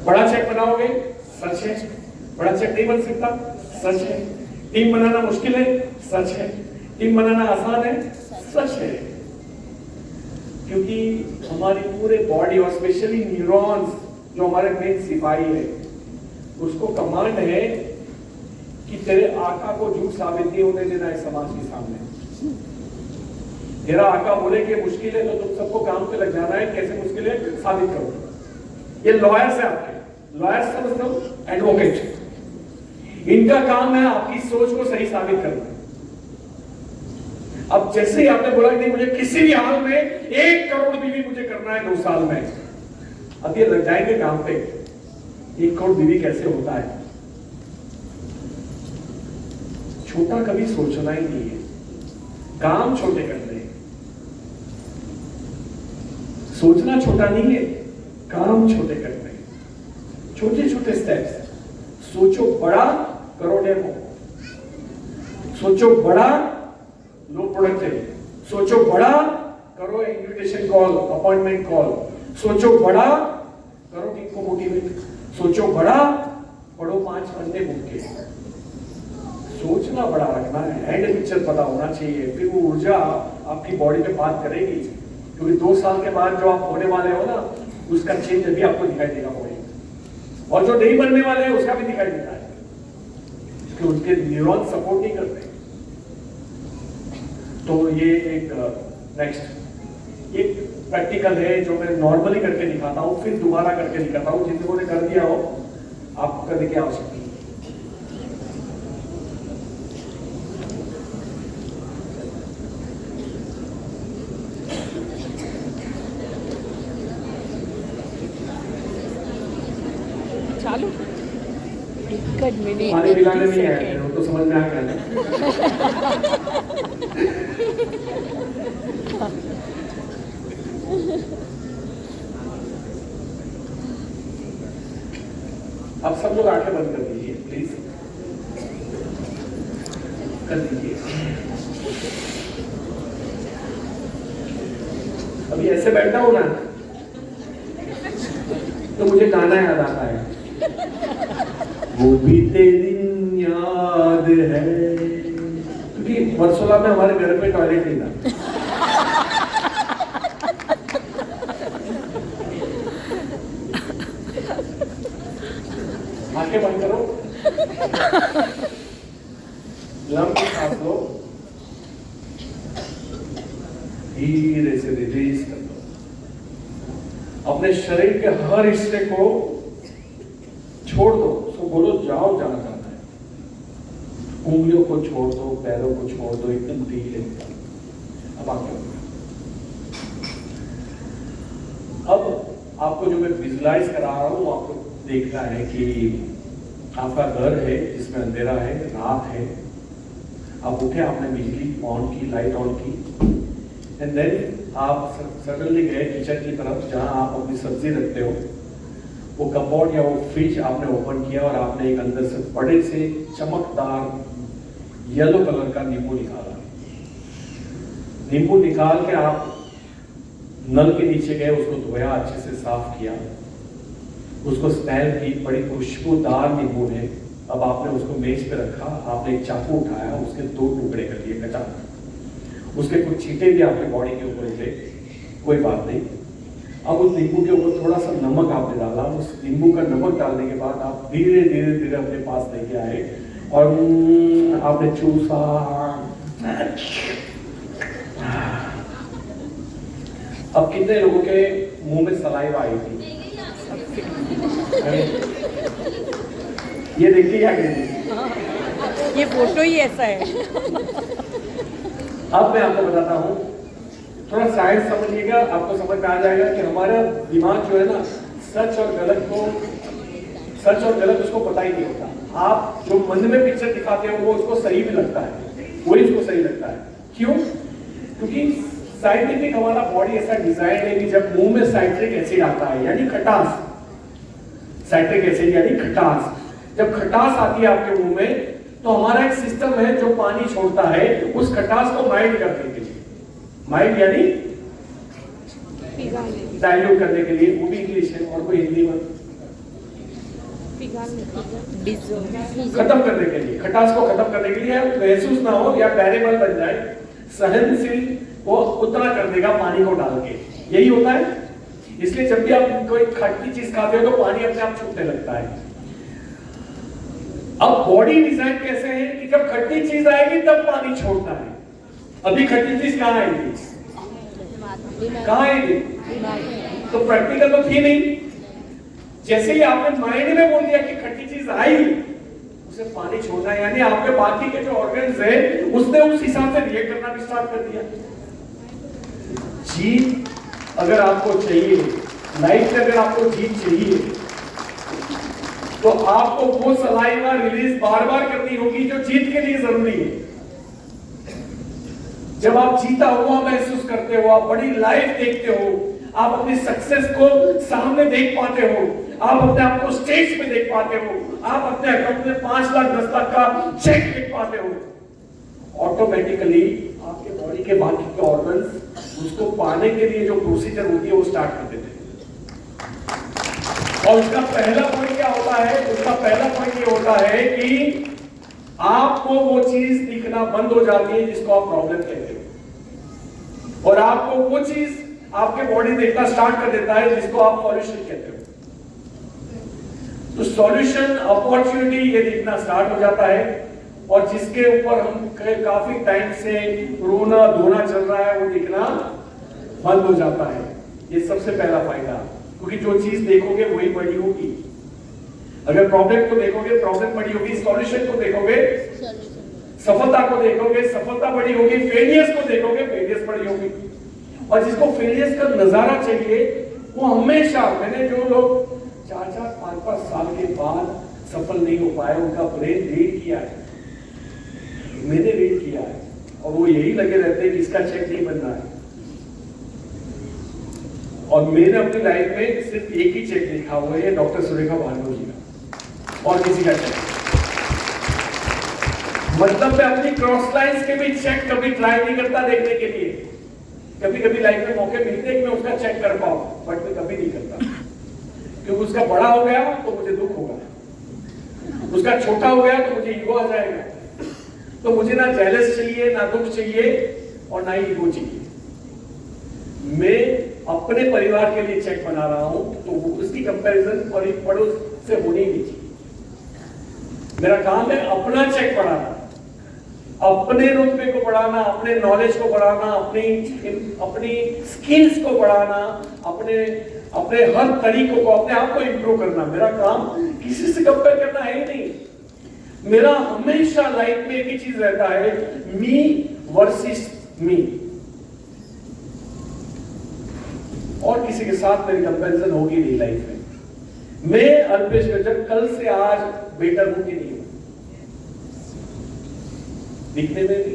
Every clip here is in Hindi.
बड़ा चेक बनाओगे, सच है। बड़ा चेक नहीं बन सकता, सच है। टीम बनाना मुश्किल है, सच है। टीम बनाना आसान है, सच है। क्योंकि हमारी पूरे बॉडी और स्पेशली न्यूरॉन्स जो हमारे मेन सिपाही है, उसको कमांड है कि तेरे आका को झूठ साबित नहीं होने देना है समाज के सामने। तेरा आका बोले कि मुश्किल है तो तुम सबको काम पे लग जाना है, कैसे मुश्किल है साबित करो। ये लॉयर्स है आपके, लॉयर्स समझ लो, एडवोकेट। इनका काम है आपकी सोच को सही साबित करना। अब जैसे ही आपने बोला कि नहीं मुझे किसी भी हाल में 1 करोड़ बीवी मुझे करना है 2 साल में, अब ये लग जाएंगे काम पे। 1 करोड़ बीवी कैसे होता है? छोटा कभी सोचना ही नहीं है, काम छोटे करने हैं। सोचना छोटा नहीं है, काम छोटे करने हैं। छोटे छोटे स्टेप्स। सोचो बड़ा, करो डेमो। सोचो बड़ा, लो प्रोडक्टिव। सोचो बड़ा, करो इन्विटेशन कॉल, अपॉइंटमेंट कॉल। सोचो बड़ा, करो टीम को मोटिवेट। सोचो बड़ा, पढ़ो 5 घंटे बुक के। सोचना बड़ा रखना है, एंड पिक्चर पता होना चाहिए, फिर वो ऊर्जा आपकी बॉडी पे बात करेगी। क्योंकि 2 साल के बाद जो आप होने वाले हो ना, उसका चेंज अभी आपको दिखाई देगा बॉडी, और जो नहीं बनने वाले हैं उसका भी दिखाई देता है, क्योंकि उनके न्यूरॉन सपोर्ट नहीं करते। तो ये एक नेक्स्ट एक प्रैक्टिकल है जो मैं नॉर्मली करके दिखाता हूँ, फिर दोबारा करके दिखाता हूँ। जिन लोगों ने कर दिया हो आपको करने की आवश्यकता नहीं। चालू पानी पिलाने नहीं आए, वो तो समझ में आ गया। अब सब लोग आंखें बंद कर दीजिए प्लीज, कर दीजिए। अभी ऐसे बैठा हूं ना तो मुझे गाना याद आता है, वो बीते दिन याद है, क्योंकि वर्सोला में हमारे घर में टॉयलेट नहीं था। आंखें बंद करो, लंबी सांस लो, धीरे से रिलीज कर दो। अपने शरीर के हर हिस्से को छोड़ दो, उसको बोलो जाओ जहां जाना है। उंगलियों को छोड़ दो, पैरों को छोड़ दो, एकदम धीरे। अब आगे अब आपको जो मैं विजुलाइज करा रहा हूं, आपको देखना है कि आपका घर है जिसमें अंधेरा है, रात है। आप उठे, आपने बिजली ऑन की, लाइट ऑन की, एंड देन आप सडनली गए किचन की तरफ जहां आप अपनी सब्जी रखते हो। वो कपबोर्ड या वो फ्रिज आपने ओपन किया और आपने एक अंदर से बड़े से चमकदार येलो कलर का नींबू निकाला। नींबू निकाल के आप नल के नीचे गए, उसको धोया, अच्छे से साफ किया, उसको स्मेल की, बड़ी खुशबूदार नींबू है। अब आपने उसको मेज पे रखा, आपने एक चाकू उठाया, उसके 2 टुकड़े कर दिए कटा। उसके कुछ छींटे भी आपके बॉडी के ऊपर थे, कोई बात नहीं। अब उस नींबू के ऊपर थोड़ा सा नमक आपने डाला। उस नींबू का नमक डालने के बाद आप धीरे धीरे धीरे अपने पास लेके आए और आपने चूसा। अब कितने लोगों के मुंह में सलाइवा आई थी? ये देखिए क्या कहती, ये फोटो ही ऐसा है। अब मैं आपको बताता हूँ, थोड़ा साइंस समझिएगा, आपको समझ में आ जाएगा कि हमारा दिमाग जो है ना, सच और गलत उसको पता ही नहीं होता। आप जो मन में पिक्चर दिखाते हो वो उसको सही भी लगता है, वही उसको सही लगता है। क्यों? क्योंकि साइंटिफिक हमारा बॉडी ऐसा डिजाइन है कि जब मुंह में साइट्रिक एसिड आता है, यानी खटास, साइट्रिक एसिड यानी खटास, जब खटास आती है आपके मुंह में, तो हमारा एक सिस्टम है जो पानी छोड़ता है उस खटास को माइल्ड करने के लिए, माइल्ड यानी डाइल्यूट करने के लिए, वो भी इंग्लिश है और कोई हिंदी में। खत्म करने के लिए, खटास को खत्म करने के लिए, महसूस ना हो या बेरेबल बन जाए, सहनशील वो उतना कर देगा पानी को डाल के, यही होता है। इसलिए जब भी आप कोई खट्टी चीज खाते हो तो पानी अपने आप छूटने लगता है। अब बॉडी डिजाइन कैसे है कि जब खट्टी चीज आएगी तब पानी छोड़ना है। अभी खट्टी चीज कहां आएगी, कहां आएगी, तो प्रैक्टिकल तो थी नहीं। जैसे ही आपने माइंड में बोल दिया कि खट्टी चीज आई, उसे पानी छोड़ना है, यानी आपके बाकी के जो ऑर्गन्स है उसने उस हिसाब से रिएक्ट करना भी स्टार्ट कर दिया। जीत अगर आपको चाहिए, लाइफ में अगर आपको जीत चाहिए, तो आपको वो सलाइवा रिलीज बार बार करनी होगी जो जीत के लिए जरूरी है। जब आप जीता हुआ महसूस करते हो, आप बड़ी लाइफ देखते हो, आप अपनी सक्सेस को सामने देख पाते हो, आप अपने आप को स्टेज पे देख पाते हो, आप अपने अकाउंट में 5 लाख 10 लाख का चेक देख पाते हो, ऑटोमेटिकली आपके बॉडी के बाकी के ऑर्गन्स उसको पाने के लिए जो प्रोसीजर होती है वो स्टार्ट कर देते हैं। और उसका पहला पॉइंट क्या होता है, उसका पहला पॉइंट ये होता है कि आपको वो चीज दिखना बंद हो जाती है जिसको आप प्रॉब्लम कहते हो, और आपको वो चीज आपके बॉडी देखना स्टार्ट कर देता है जिसको आप सॉल्यूशन कहते हो। तो सॉल्यूशन, अपॉर्चुनिटी ये दिखना स्टार्ट हो जाता है, और जिसके ऊपर हम काफी टाइम से रोना धोना चल रहा है वो दिखना बंद हो जाता है। ये सबसे पहला फायदा, क्योंकि जो चीज देखोगे वही बड़ी होगी। अगर प्रॉब्लम को देखोगे प्रॉब्लम बड़ी होगी, सॉल्यूशन को देखोगे सफलता को देखोगे सफलता बड़ी होगी, फेलियर्स को देखोगे फेलियर्स बड़ी होगी। और जिसको फेलियर्स का नजारा चाहिए वो हमेशा, मैंने जो लोग 4-4, 5-5 साल के बाद सफल नहीं हो पाए उनका ब्रेन रीड किया है, मैंने रीड किया है, और वो यही लगे रहते हैं कि इसका चेक नहीं बन रहा है। और मैंने अपनी लाइफ में सिर्फ एक ही चेक लिखा हुआ है, डॉक्टर सुरेखा भार्गव जी का, और किसी का चेक। मतलब मैं अपनी क्रॉस लाइंस के भी चेक कभी ट्राई नहीं करता देखने के लिए। कभी कभी लाइफ में मौके मिलते हैं कि मैं उसका चेक कर पाऊं, बट मैं कभी नहीं करता, क्योंकि उसका बड़ा हो गया तो मुझे दुख होगा, उसका छोटा हो गया तो मुझे ईगो आ जाएगा। तो मुझे ना जेलस चाहिए, ना दुख चाहिए, और ना ही ईगो चाहिए। मैं अपने परिवार के लिए चेक बना रहा हूं तो उसकी कंपैरिजन पड़ोस से होनी ही नहीं चाहिए। मेरा काम है अपना चेक बढ़ाना, अपने रुतबे को बढ़ाना, अपने नॉलेज को बढ़ाना, अपनी स्किल्स को बढ़ाना, अपने हर तरीकों को, अपने आप को इंप्रूव करना। मेरा काम किसी से कंपेयर करना है ही नहीं। मेरा हमेशा लाइफ में एक ही चीज रहता है, मी वर्सेस मी, और किसी के साथ मेरी कंपैरिजन होगी नहीं लाइफ में। मैं अल्पेश गजक कल से आज बेटर हूं कि नहीं हूं, दिखने में भी,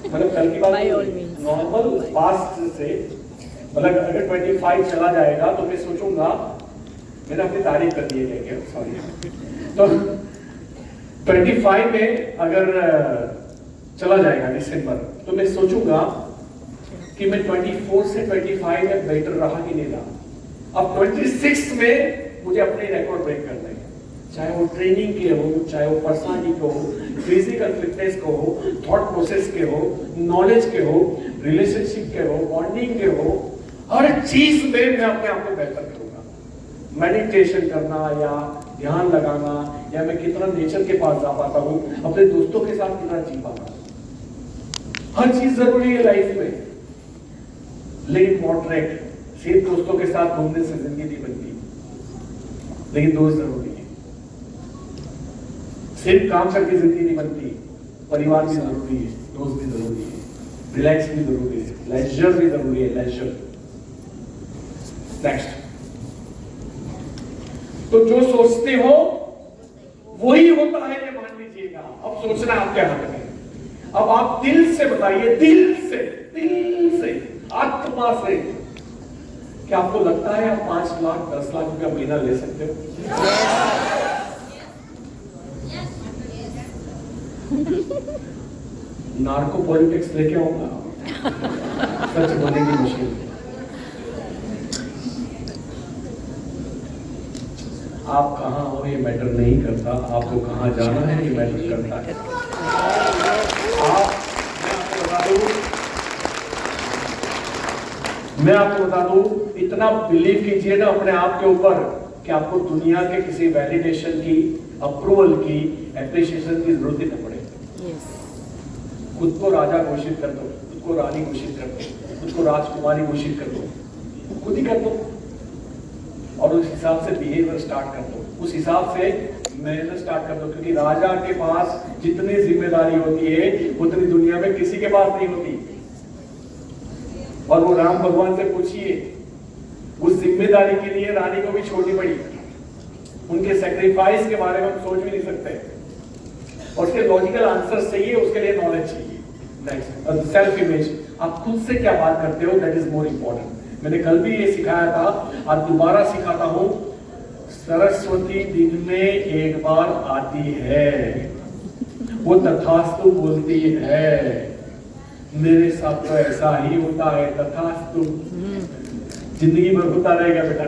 मतलब कल की बात नॉर्मल पास्ट से, मतलब अगर 25 चला जाएगा तो मैं सोचूंगा, मैंने अपनी तारीफ कर दी है क्या, सॉरी, तो 25 में अगर चला जाएगा दिसंबर, तो मैं सोचूंगा कि मैं 24 से 25 में बेटर रहा कि नहीं रहा। अब 26 में मुझे अपने रिकॉर्ड ब्रेक करना है, चाहे वो ट्रेनिंग के हो, चाहे वो पर्सनालिटी को हो, फिजिकल फिटनेस को हो, थॉट प्रोसेस के हो, नॉलेज के हो, रिलेशनशिप के हो, बॉन्डिंग के हो, हर चीज में मैं अपने आप को बेहतर करूंगा। मेडिटेशन करना या ध्यान लगाना, या मैं कितना नेचर के पास जा पाता हूं, अपने दोस्तों के साथ कितना जी पाता हूं, हर चीज जरूरी है लाइफ में, लेकिन मॉडरेट। सिर्फ दोस्तों के साथ घूमने से जिंदगी नहीं बनती, लेकिन दोस्त जरूरी है। सिर्फ काम करके जिंदगी नहीं बनती, परिवार भी जरूरी है, दोस्त भी जरूरी है, रिलैक्स भी जरूरी है, लेजर भी जरूरी है, लेजर। नेक्स्ट, तो जो सोचते हो वही होता है, ये मान लीजिएगा। अब सोचना आपके हाथ में। अब आप दिल से बताइए, दिल से, आत्मा से, क्या आपको लगता है आप 5 लाख 10 लाख रुपया महीना ले सकते हो? नार्को पॉलिटिक्स लेके आऊंगा, सच बोलने की मुश्किल। आप कहाँ हो ये मैटर नहीं करता, आपको कहाँ जाना है ये मैटर करता है। मैं आपको बता दूं, इतना बिलीव कीजिए ना अपने आप के ऊपर कि आपको दुनिया के किसी वैलिडेशन की, अप्रूवल की, एप्रिसिएशन की जरूरत ही न पड़े। खुद को राजा घोषित कर दो, खुद को रानी घोषित कर दो, खुद को राजकुमारी घोषित कर दो, खुद ही कर दो और उस हिसाब से बिहेवियर स्टार्ट कर दो, उस हिसाब से मेहनत स्टार्ट कर दो। क्योंकि राजा के पास जितनी जिम्मेदारी होती है उतनी दुनिया में किसी के पास नहीं होती। और वो राम भगवान से पूछिए, उस जिम्मेदारी के लिए रानी को भी छोड़नी पड़ी। उनके सेक्रीफाइस के बारे में हम सोच भी नहीं सकते और उसके लॉजिकल आंसर चाहिए, उसके लिए नॉलेज चाहिए। नेक्स्ट, और सेल्फ इमेज, आप खुद से क्या बात करते हो, दैट इज मोर इंपॉर्टेंट। मैंने कल भी ये सिखाया था, आज दोबारा सिखाता हूं। सरस्वती दिन में एक बार आती है, वो तथास्तु बोलती है, मेरे साथ तो ऐसा ही होता है, तथास्तु जिंदगी भर होता रहेगा बेटा,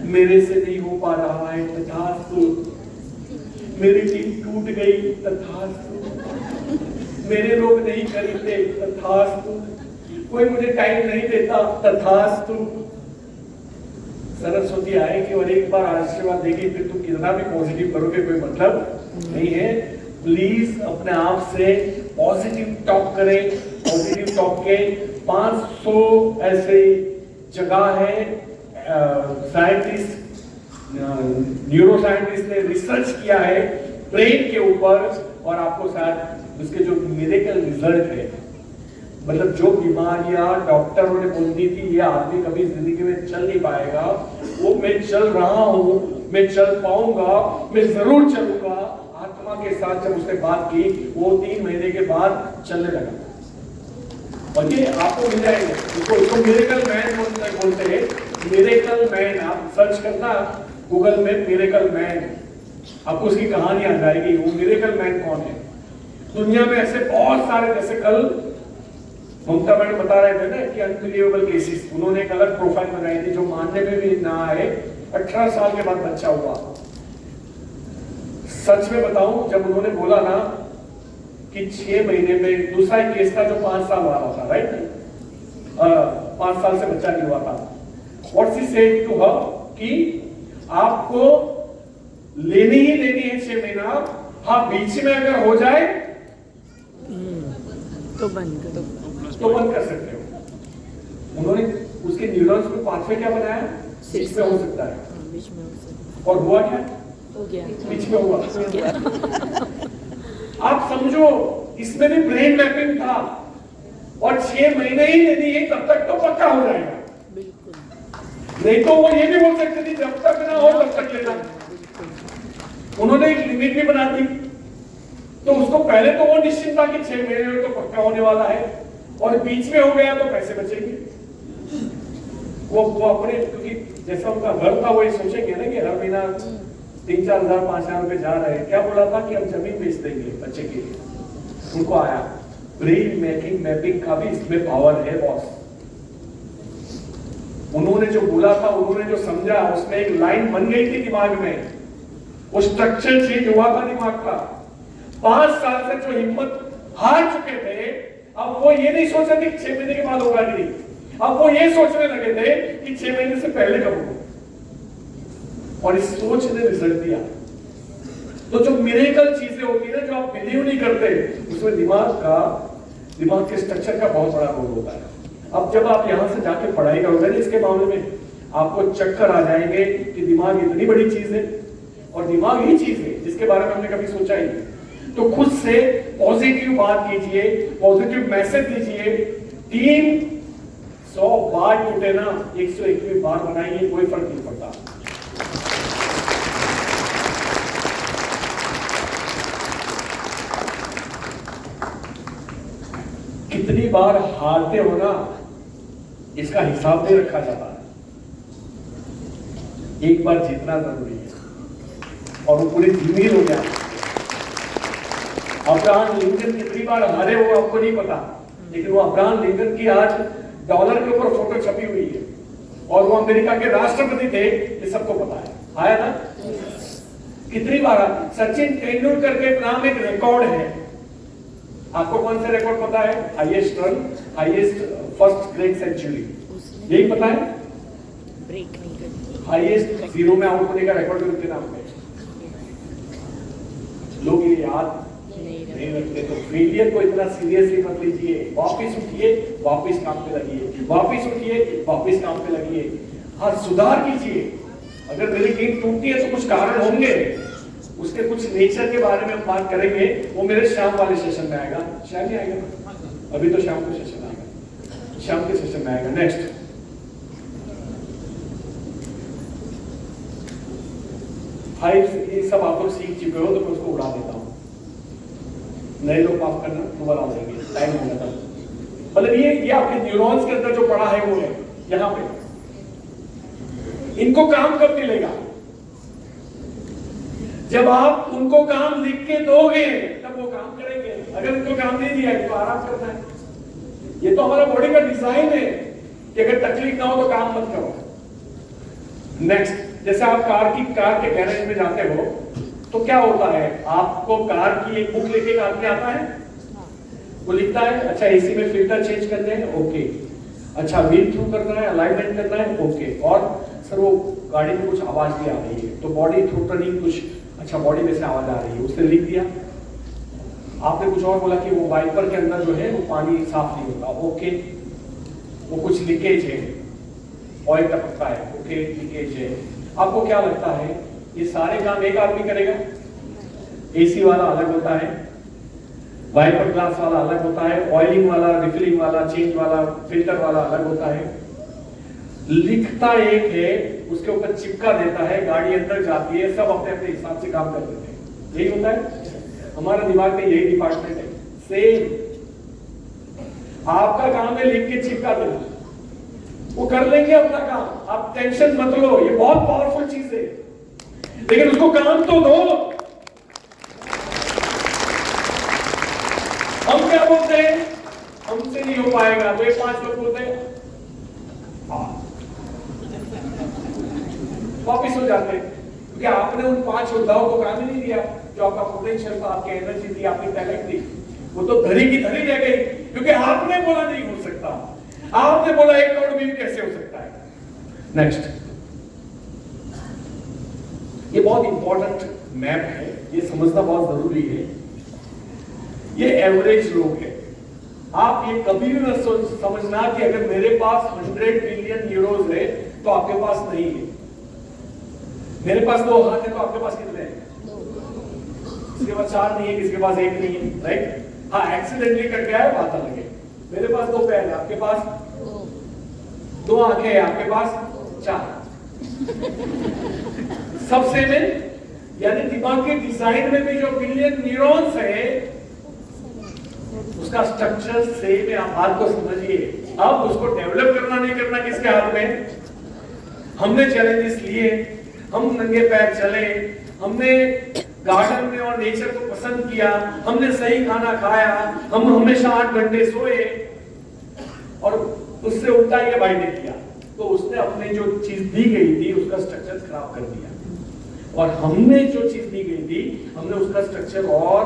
मेरे से नहीं हो पा रहा है, तथास्तु मेरी टीम टूट गई, तथास्तु मेरे लोग नहीं खरीदते, तथास्तु कोई मुझे टाइम नहीं देता, तथास्तु। सरस्वती आएगी और एक बार आशीर्वाद देगी, फिर तुम कितना भी पॉजिटिव करोगे कोई मतलब नहीं है। प्लीज अपने आप से पॉजिटिव टॉक करें। पॉजिटिव टॉक के 500 ऐसे जगह है, साइंटिस्ट, न्यूरो साइंटिस्ट ने रिसर्च किया है ब्रेन के ऊपर, और आपको शायद उसके जो मिरेकल रिजल्ट है, मतलब जो बीमारियां डॉक्टरों ने बोल दी थी ये आदमी कभी जिंदगी में चल नहीं पाएगा, वो मैं चल रहा हूं, मैं चल पाऊंगा, मैं जरूर चलूंगा। आत्मा के साथ जब उसने बात की, वो 3 महीने के बाद चलने लगा। और ये आपको मिल जाएंगे, इसको मिरेकल मैन बोलते हैं। मिरेकल मैन आप सर्च करना गूगल में, मिरेकल मैन, आपको उसकी कहानी आ जाएगी। वो मिरेकल मैन कौन है? दुनिया में ऐसे बहुत सारे, जैसे कल ममता मैडम बता रहे थे ना कि अनबिलीवेबल केसेस, उन्होंने एक अलग प्रोफाइल बनाई थी जो मानने में भी ना आए। 18 साल के बाद बच्चा हुआ। सच में बताऊं, जब उन्होंने बोला ना कि 6 महीने में, दूसरा एक केस था जो 5 साल वाला था, राइट, 5 साल से बच्चा नहीं हुआ था। What she said to her कि आपको लेनी ही लेनी है 6 महीना, हाँ बीच में अगर हो जाए तो बंद कर सकते हो। उन्होंने उसके न्यूरॉन्स में पाथवे क्या बनाया, बीच में हो सकता है, बीच में हो सकता है। और हुआ क्या, हो गया, बीच में हुआ। आप समझो, इसमें भी ब्रेन मैपिंग था, और 6 महीने ही लेनी है, तब तक तो पक्का हो जाएगा। बिल्कुल, नहीं तो वो ये भी बोल सकते थे जब तक ना हो तब तक लेना। उन्होंने एक लिमिट भी बना दी, तो उसको पहले तो वो निश्चित था कि 6 महीने में तो पक्का होने वाला है, और बीच में हो गया तो पैसे बचेंगे। वो अपने, क्योंकि जैसा उनका घर था वो ये सोचेंगे ना कि हर महीना 3-4 हजार 5,000 रुपए जा रहे हैं, क्या बोला था कि हम जमीन बेच देंगे बच्चे के लिए। उनको आया ब्रेन मैपिंग का भी इसमें पावर है बॉस। उन्होंने जो बोला था, उन्होंने जो समझा, उसमें एक लाइन बन गई थी दिमाग में, वो स्ट्रक्चर चेंज हुआ था दिमाग का। 5 साल से जो हिम्मत हार चुके थे, अब वो ये नहीं सोच रहे थे कि 6 महीने के बाद होगा कि नहीं, अब वो ये सोचने लगे थे कि 6 महीने से पहले कब होगा, और इस सोच ने रिजल्ट दिया। तो जो मिरेकल चीजें होती है ना, जो आप बिलीव नहीं करते, उसमें दिमाग के स्ट्रक्चर का बहुत बड़ा रोल होता है। अब जब आप यहां से जाके पढ़ाई करोगे ना इसके मामले में, आपको चक्कर आ जाएंगे कि दिमाग इतनी बड़ी चीज है, और दिमाग ही चीज है जिसके बारे में हमने कभी सोचा ही नहीं। तो खुद से पॉजिटिव बात कीजिए, पॉजिटिव मैसेज दीजिए। टीम 100 बार टूटे ना, 101वीं बार बनाइए, कोई फर्क नहीं पड़ता। कितनी बार हारते हो ना, इसका हिसाब नहीं रखा जाता। एक बार जीतना जरूरी है, और वो पूरी जिंदगी हो गया। अब्राहम लिंकन कितनी बार हारे वो आपको नहीं पता, लेकिन वो अब्राहम लिंकन की आज डॉलर के ऊपर फोटो छपी हुई है, और वो अमेरिका के राष्ट्रपति थे, ये सबको पता है। आया ना? कितनी बार? सचिन तेंदुलकर के नाम एक रिकॉर्ड है। आपको कौन सा रिकॉर्ड पता है? Highest run, highest first grade century, यही पता है? ब्रेक नहीं करती। हाईएस्ट जीरो में आउट होने का रिकॉर्ड भी उनके नाम पे। लोग ये याद नहीं रखते। तो फेलियर को इतना सीरियसली मत लीजिए। वापिस उठिए, वापिस काम पे लगिए, वापिस उठिए, वापिस काम पे लगिए। हाँ, सुधार कीजिए। अगर मेरी गेम टूटती है तो कुछ कारण होंगे, उसके कुछ नेचर के बारे में हम बात करेंगे। वो मेरे शाम वाले सेशन में आएगा। शाम ही आएगा, अभी तो शाम को सेशन आएगा, शाम के सेशन में आएगा। नेक्स्ट, ये सब आप लोग सीख चुके हो तो मैं उसको उड़ा देता हूं। नए लोग माफ करना, दोबारा आ जाएंगे, टाइम हो जाता है। मतलब ये आपके न्यूरॉन्स के अंदर जो पड़ा है वो है यहां पे। इनको काम कब मिलेगा? जब आप उनको काम लिख के दोगे तब वो काम करेंगे। अगर उनको काम नहीं दिया तो आराम करना है। ये तो हमारा बॉडी का डिजाइन है कि अगर तकलीफ ना हो तो काम मत करो। नेक्स्ट, जैसे आप कार के गैरेज में जाते हो तो क्या होता है? आपको कार की एक बुक लेके कार में आता है, वो लिखता है अच्छा एसी में फिल्टर चेंज करने हैं, ओके। अच्छा व्हील थ्रू करना है, अलाइनमेंट करना है, ओके। और सर वो गाड़ी में कुछ आवाज भी आ रही है तो बॉडी थ्रोटलिंग कुछ, अच्छा बॉडी में से आवाज आ रही है, उसने लिख दिया। आपने कुछ और बोला कि वो वाइपर के अंदर जो है वो पानी साफ नहीं होता, ओके। वो कुछ लीकेज है, ऑयल टपकता है, ओके लीकेज है। आपको क्या लगता है ये सारे काम एक आदमी करेगा? एसी वाला अलग होता है, वाइपर ग्लास वाला अलग होता है, ऑयलिंग वाला, रिफिलिंग वाला, चेंज वाला, फिल्टर वाला अलग होता है। लिखता एक है, उसके ऊपर चिपका देता है, गाड़ी अंदर जाती है, सब अपने अपने हिसाब से काम कर देते हैं। यही होता है हमारा दिमाग में, यही डिपार्टमेंट है। सेम आपका काम है लिख के चिपका देना, वो कर लेंगे अपना काम, आप टेंशन मत लो। ये बहुत पावरफुल चीज है, लेकिन उसको काम तो दो। हम क्या बोलते हैं? हमसे नहीं हो पाएगा। तो ये 5 लोग बोलते हैं वापिस हो जाते हैं, क्योंकि आपने उन 5 योद्धाओं को काम ही नहीं दिया। जो आपका पोटेंशियल था, आपकी एनर्जी थी, आपकी टैलेंट थी, वो तो धरी की धरी रह गई, क्योंकि आपने बोला नहीं हो सकता। आपने बोला 1 करोड़ भी कैसे हो सकता है। नेक्स्ट, ये बहुत इंपॉर्टेंट मैप है, ये समझना बहुत जरूरी है। ये एवरेज लोग है। आप ये कभी भी मत समझना कि अगर मेरे पास 100 बिलियन यूरोज है तो आपके पास नहीं है। मेरे पास 2 हाथ है तो आपके पास कितने हैं? किसके पास 4 नहीं है, किसके पास 1 नहीं है, राइट? हाँ, एक्सीडेंटली कट गया है, बात अलग है। मेरे पास 2 पैर है, आपके पास 2 आंखें हैं, आपके पास 4। सब सेम है। यानी दिमाग के डिजाइन में भी जो बिलियन न्यूरॉन्स है उसका स्ट्रक्चर सेम है। आप बात को समझिए। अब उसको डेवलप करना नहीं करना किसके हाथ में? हमने चैलेंजेस लिए, हम नंगे पैर चले, हमने गार्डन में और नेचर को पसंद किया, हमने सही खाना खाया, हम हमेशा 8 घंटे सोए, और उससे उल्टा ये भाई ने किया तो उसने अपने जो चीज दी गई थी उसका स्ट्रक्चर खराब कर दिया, और हमने जो चीज दी गई थी हमने उसका स्ट्रक्चर और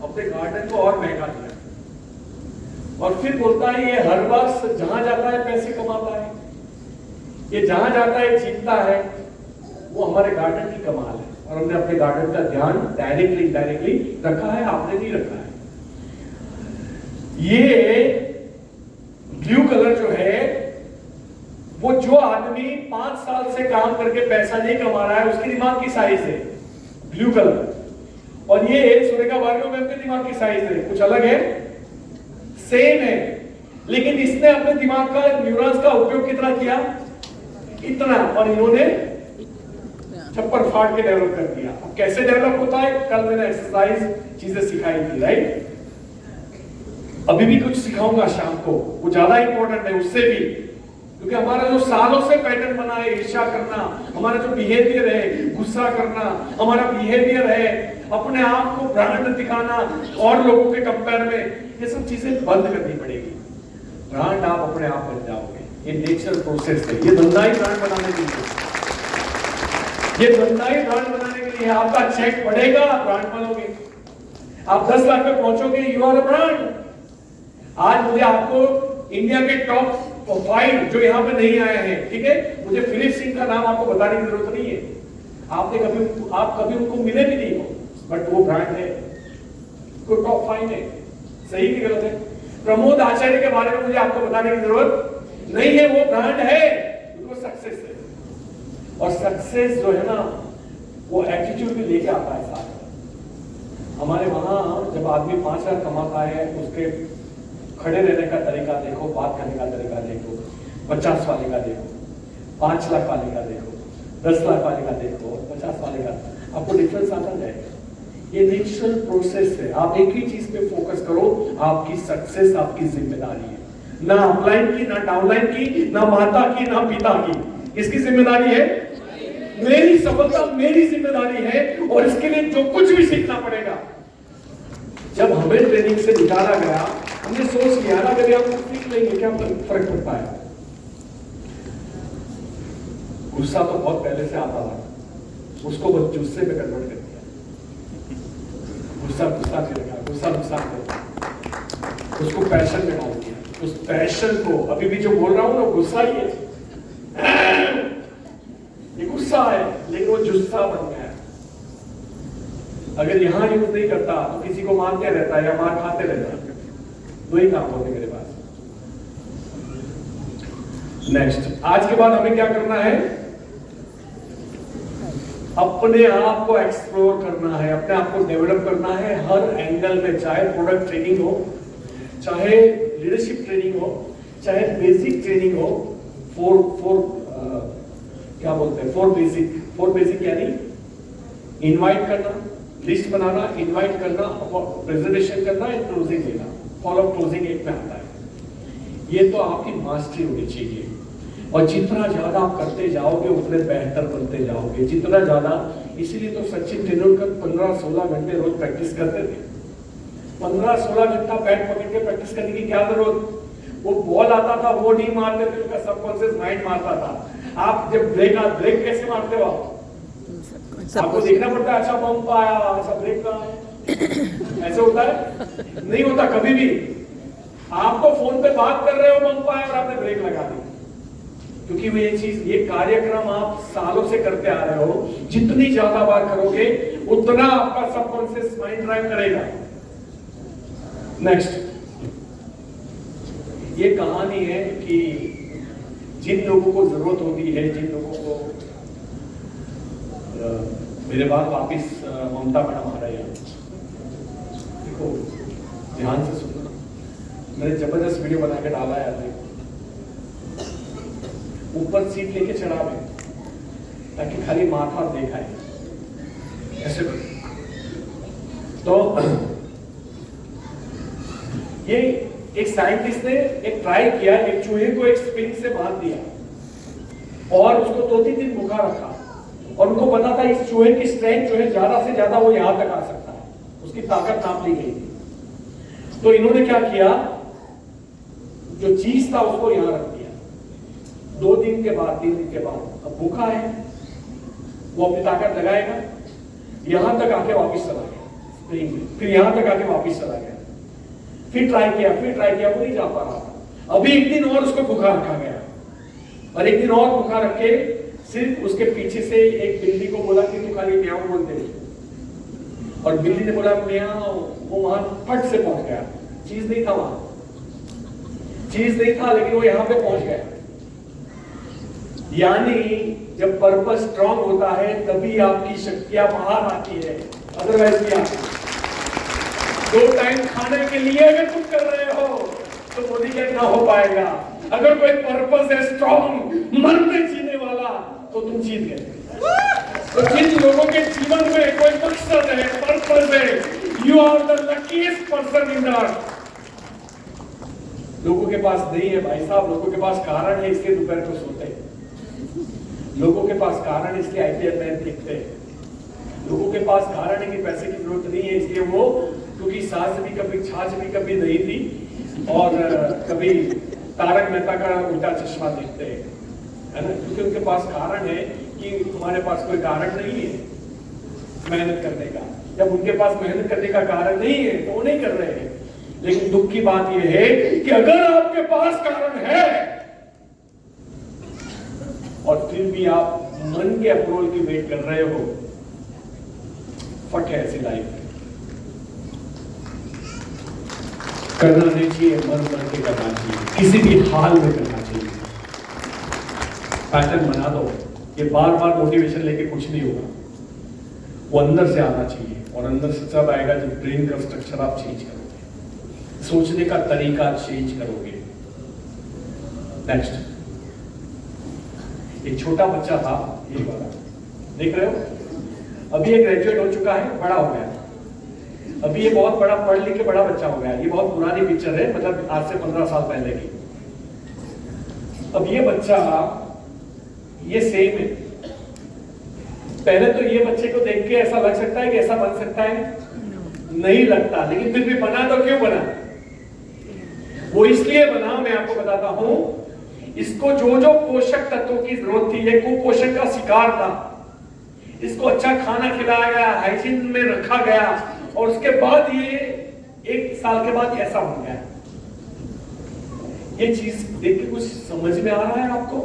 अपने गार्डन को और महंगा दिया। और फिर बोलता है ये हर बार जहां जाता है पैसे कमाता है, ये जहां जाता है जीतता है, वो हमारे गार्डन की कमाल है। और हमने अपने गार्डन का ध्यान डायरेक्टली इनडायरेक्टली रखा है, आपने नहीं रखा है। ये ब्लू कलर जो है वो जो आदमी 5 साल से काम करके पैसा नहीं कमा रहा है उसके दिमाग की साइज है ब्लू कलर, और ये सुरेखा भार्गव के दिमाग की साइज है, कुछ अलग है, सेम है, लेकिन इसने अपने दिमाग का न्यूरॉन्स का उपयोग कितना किया? इतना, और इन्होंने छप्पर फाड़ के डेवलप कर दिया। अब कैसे डेवलप होता है? कल मैंने एक्सरसाइज चीजें सिखाई थी, राइट? अभी भी कुछ सिखाऊंगा शाम को, वो ज्यादा इंपॉर्टेंट है उससे भी, क्योंकि हमारा जो सालों से पैटर्न बना है ईर्ष्या करना, हमारा जो बिहेवियर है गुस्सा करना, हमारा बिहेवियर है अपने आप को ब्रांड दिखाना और लोगों के कंपेयर में, ये सब चीजें बंद करनी पड़ेगी। ब्रांड आप अपने आप बन जाओगे, ये नेचर प्रोसेस है, ये धंधा ही ब्रांड बनाने के लिए। ये धंधा ही ब्रांड बनाने के लिए है। आपका चेक बढ़ेगा, आप ब्रांड बनोगे। आप 10 लाख पे पहुंचोगे, यू आर अ ब्रांड। आज मुझे आपको इंडिया के टॉप 5 जो यहाँ पे नहीं आए हैं, ठीक है, मुझे फिलिप सिंह का नाम आपको बताने की जरूरत नहीं है। आप कभी उनको मिले भी नहीं हो, बट वो ब्रांड है, वो टॉप 5 है। सही कि गलत है? प्रमोद आचार्य के बारे में मुझे आपको बताने की जरूरत नहीं है, वो ब्रांड है, वो सक्सेस है। और सक्सेस जो है ना, वो एटीट्यूड भी लेके आता है साथ। हमारे वहां जब आदमी 5 लाख कमाता है, उसके खड़े रहने का तरीका देखो, बात करने का तरीका देखो, 50 वाले का देखो, 5 लाख वाले का देखो, 10 लाख वाले का देखो, 50 वाले का, आपको डिफरेंस आता जाएगा। ये नेचुरल प्रोसेस है। आप एक ही चीज पे फोकस करो, आपकी सक्सेस आपकी जिम्मेदारी है। ना अपलाइन की, ना डाउनलाइन की, ना माता की, ना पिता की। किसकी जिम्मेदारी है? मेरी सफलता मेरी जिम्मेदारी है, और इसके लिए जो कुछ भी सीखना पड़ेगा। जब हमें ट्रेनिंग से निकाला गया, हमने सोच लिया ना, अगर हम सीख लेंगे क्या फर्क पड़ता है। गुस्सा तो बहुत पहले से आता था, उसको बस गुस्से में कन्वर्ट कर दिया। गुस्सा गुस्सा से लगा, गुस्सा गुस्सा से, उसको पैशन में डाल दिया। उस पैशन को, अभी भी जो बोल रहा हूं ना, गुस्सा ही है, ये गुस्सा है, लेकिन वो जुस्सा बन गया। अगर यहां यूज नहीं करता तो किसी को मारते रहता या मार खाते रहता। दो ही काम होते मेरे पास। नेक्स्ट, आज के बाद हमें क्या करना है? अपने आप को एक्सप्लोर करना है, अपने आप को डेवलप करना है हर एंगल में। चाहे प्रोडक्ट ट्रेनिंग हो, चाहे लीडरशिप ट्रेनिंग हो, चाहे बेसिक ट्रेनिंग हो। क्या बोलते हैं, फोर बेसिक यानी इनवाइट करना, लिस्ट बनाना, इनवाइट करना, प्रेजेंटेशन करना, क्लोजिंग देना। फॉलो क्लोजिंग एक में आता है। ये तो आपकी मास्टरी होनी चाहिए, और जितना ज्यादा आप करते जाओगे उतने बेहतर बनते जाओगे, जितना ज्यादा। इसीलिए तो सचिन तेंदुलकर 15-16 घंटे रोज प्रैक्टिस करते थे। 15-16 घंटा बैट पकड़ के प्रैक्टिस करने की क्या जरूरत? वो बॉल आता था, वो नहीं मारते थे, उनका सबकॉन्शियस माइंड मारता था। आप जब ब्रेक कैसे मारते हो? आपको देखना पड़ता है, अच्छा बम आया, अच्छा ब्रेक कहाँ है, ऐसे होता है? नहीं होता कभी भी। आपको फोन पे बात कर रहे हो, बम आया और आपने ब्रेक लगा दी, क्योंकि वो ये चीज, ये कार्यक्रम आप सालों से करते आ रहे हो। जितनी ज्यादा बार करोगे उतना आपका सबकॉन्शियस माइंड ड्राइव करेगा। नेक्स्ट, ये कहानी है कि जिन लोगों को जरूरत होती है, जिन लोगों को मेरे बाद वापिस ममता मैडम आ रही है, देखो ध्यान से सुनना। मैंने जबरदस्त वीडियो बना के डाला है, ऊपर सीट लेके चढ़ा में, ताकि खाली माथा देखाए ऐसे। तो ये एक साइंटिस्ट ने एक ट्राई किया, एक चूहे को एक स्प्रिंग से बांध दिया और उसको 2-3 दिन भूखा रखा, और उनको पता था इस चूहे की स्ट्रेंथ जो है ज्यादा से ज्यादा वो यहां तक आ सकता है, उसकी ताकत नाप ली गई थी। तो इन्होंने क्या किया, जो चीज था उसको यहां रख दिया। 2 दिन के बाद, 3 दिन के बाद, अब भूखा है, वो अपनी ताकत लगाएगा, यहां तक आके वापिस चला गया, फिर यहां तक आके वापिस चला गया, फिर ट्राई किया, वो नहीं जा पा रहा था। अभी एक दिन और उसको भूखा रखा गया, और एक दिन और भूखा रख के सिर्फ उसके पीछे से एक बिल्ली को बोला कि तू खाली म्याऊं बोल दे, और बिल्ली ने बोला म्याऊं, वो वहां फट से पहुंच गया। चीज नहीं था वहां, चीज नहीं था, लेकिन वो यहां पे पहुंच गया। यानी जब पर्पस स्ट्रांग होता है तभी आपकी शक्तियां बाहर आती है, अदरवाइज क्या। 2 टाइम खाने के लिए अगर तुम कर रहे हो तो मोदी क्या ना हो पाएगा। अगर कोई पर्पस है स्ट्रांग, मरने जीने वाला, तो तुम जीत गए। तो जिन लोगों के जीवन में कोई मकसद है, पर्पस है, you are the luckiest person in the earth. लोगों के पास नहीं है भाई साहब, लोगों के पास कारण है इसलिए दोपहर को सोते हैं, लोगों के पास कारण है इसलिए आईपीएल मैच देखते हैं, लोगों के पास कारण है कि पैसे की जरूरत नहीं है इसलिए वो, क्योंकि सास भी कभी छाछ भी कभी नहीं थी, और कभी तारक मेहता का उल्टा चश्मा देखते हैं, है ना, क्योंकि उनके पास कारण है कि हमारे पास कोई कारण नहीं है मेहनत करने का। जब उनके पास मेहनत करने का कारण नहीं है तो वो नहीं कर रहे हैं। लेकिन दुख की बात यह है कि अगर आपके पास कारण है और फिर भी आप मन के अप्रूवल की वेट कर रहे हो, फट है ऐसी लाइफ। करना नहीं चाहिए, मन मन के करना चाहिए, किसी भी हाल में करना चाहिए। पैटर्न बना दो, ये बार बार मोटिवेशन लेके कुछ नहीं होगा, वो अंदर से आना चाहिए। और अंदर से सब आएगा जब ब्रेन का स्ट्रक्चर आप चेंज करोगे, सोचने का तरीका चेंज करोगे। नेक्स्ट, एक छोटा बच्चा था, ये वाला देख रहे हो, अभी ये ग्रेजुएट हो चुका है, बड़ा हो गया। अभी ये बहुत बड़ा पढ़ लिख के बड़ा बच्चा हो गया। ये बहुत पुरानी पिक्चर है, मतलब आज से 15 साल पहले की। अब ये बच्चा ये सेम है। पहले तो ये बच्चे को देख के ऐसा लग सकता है कि ऐसा बन सकता है, नहीं लगता, लेकिन फिर भी बना तो क्यों बना? वो इसलिए बना, मैं आपको बताता हूं। इसको जो जो पोषक तत्वों की जरूरत थी, ये कुपोषण का शिकार था। इसको अच्छा खाना खिलाया गया, हाइजीन में रखा गया, और उसके बाद ये 1 साल के बाद ऐसा बन गया। ये चीज देख के कुछ समझ में आ रहा है आपको?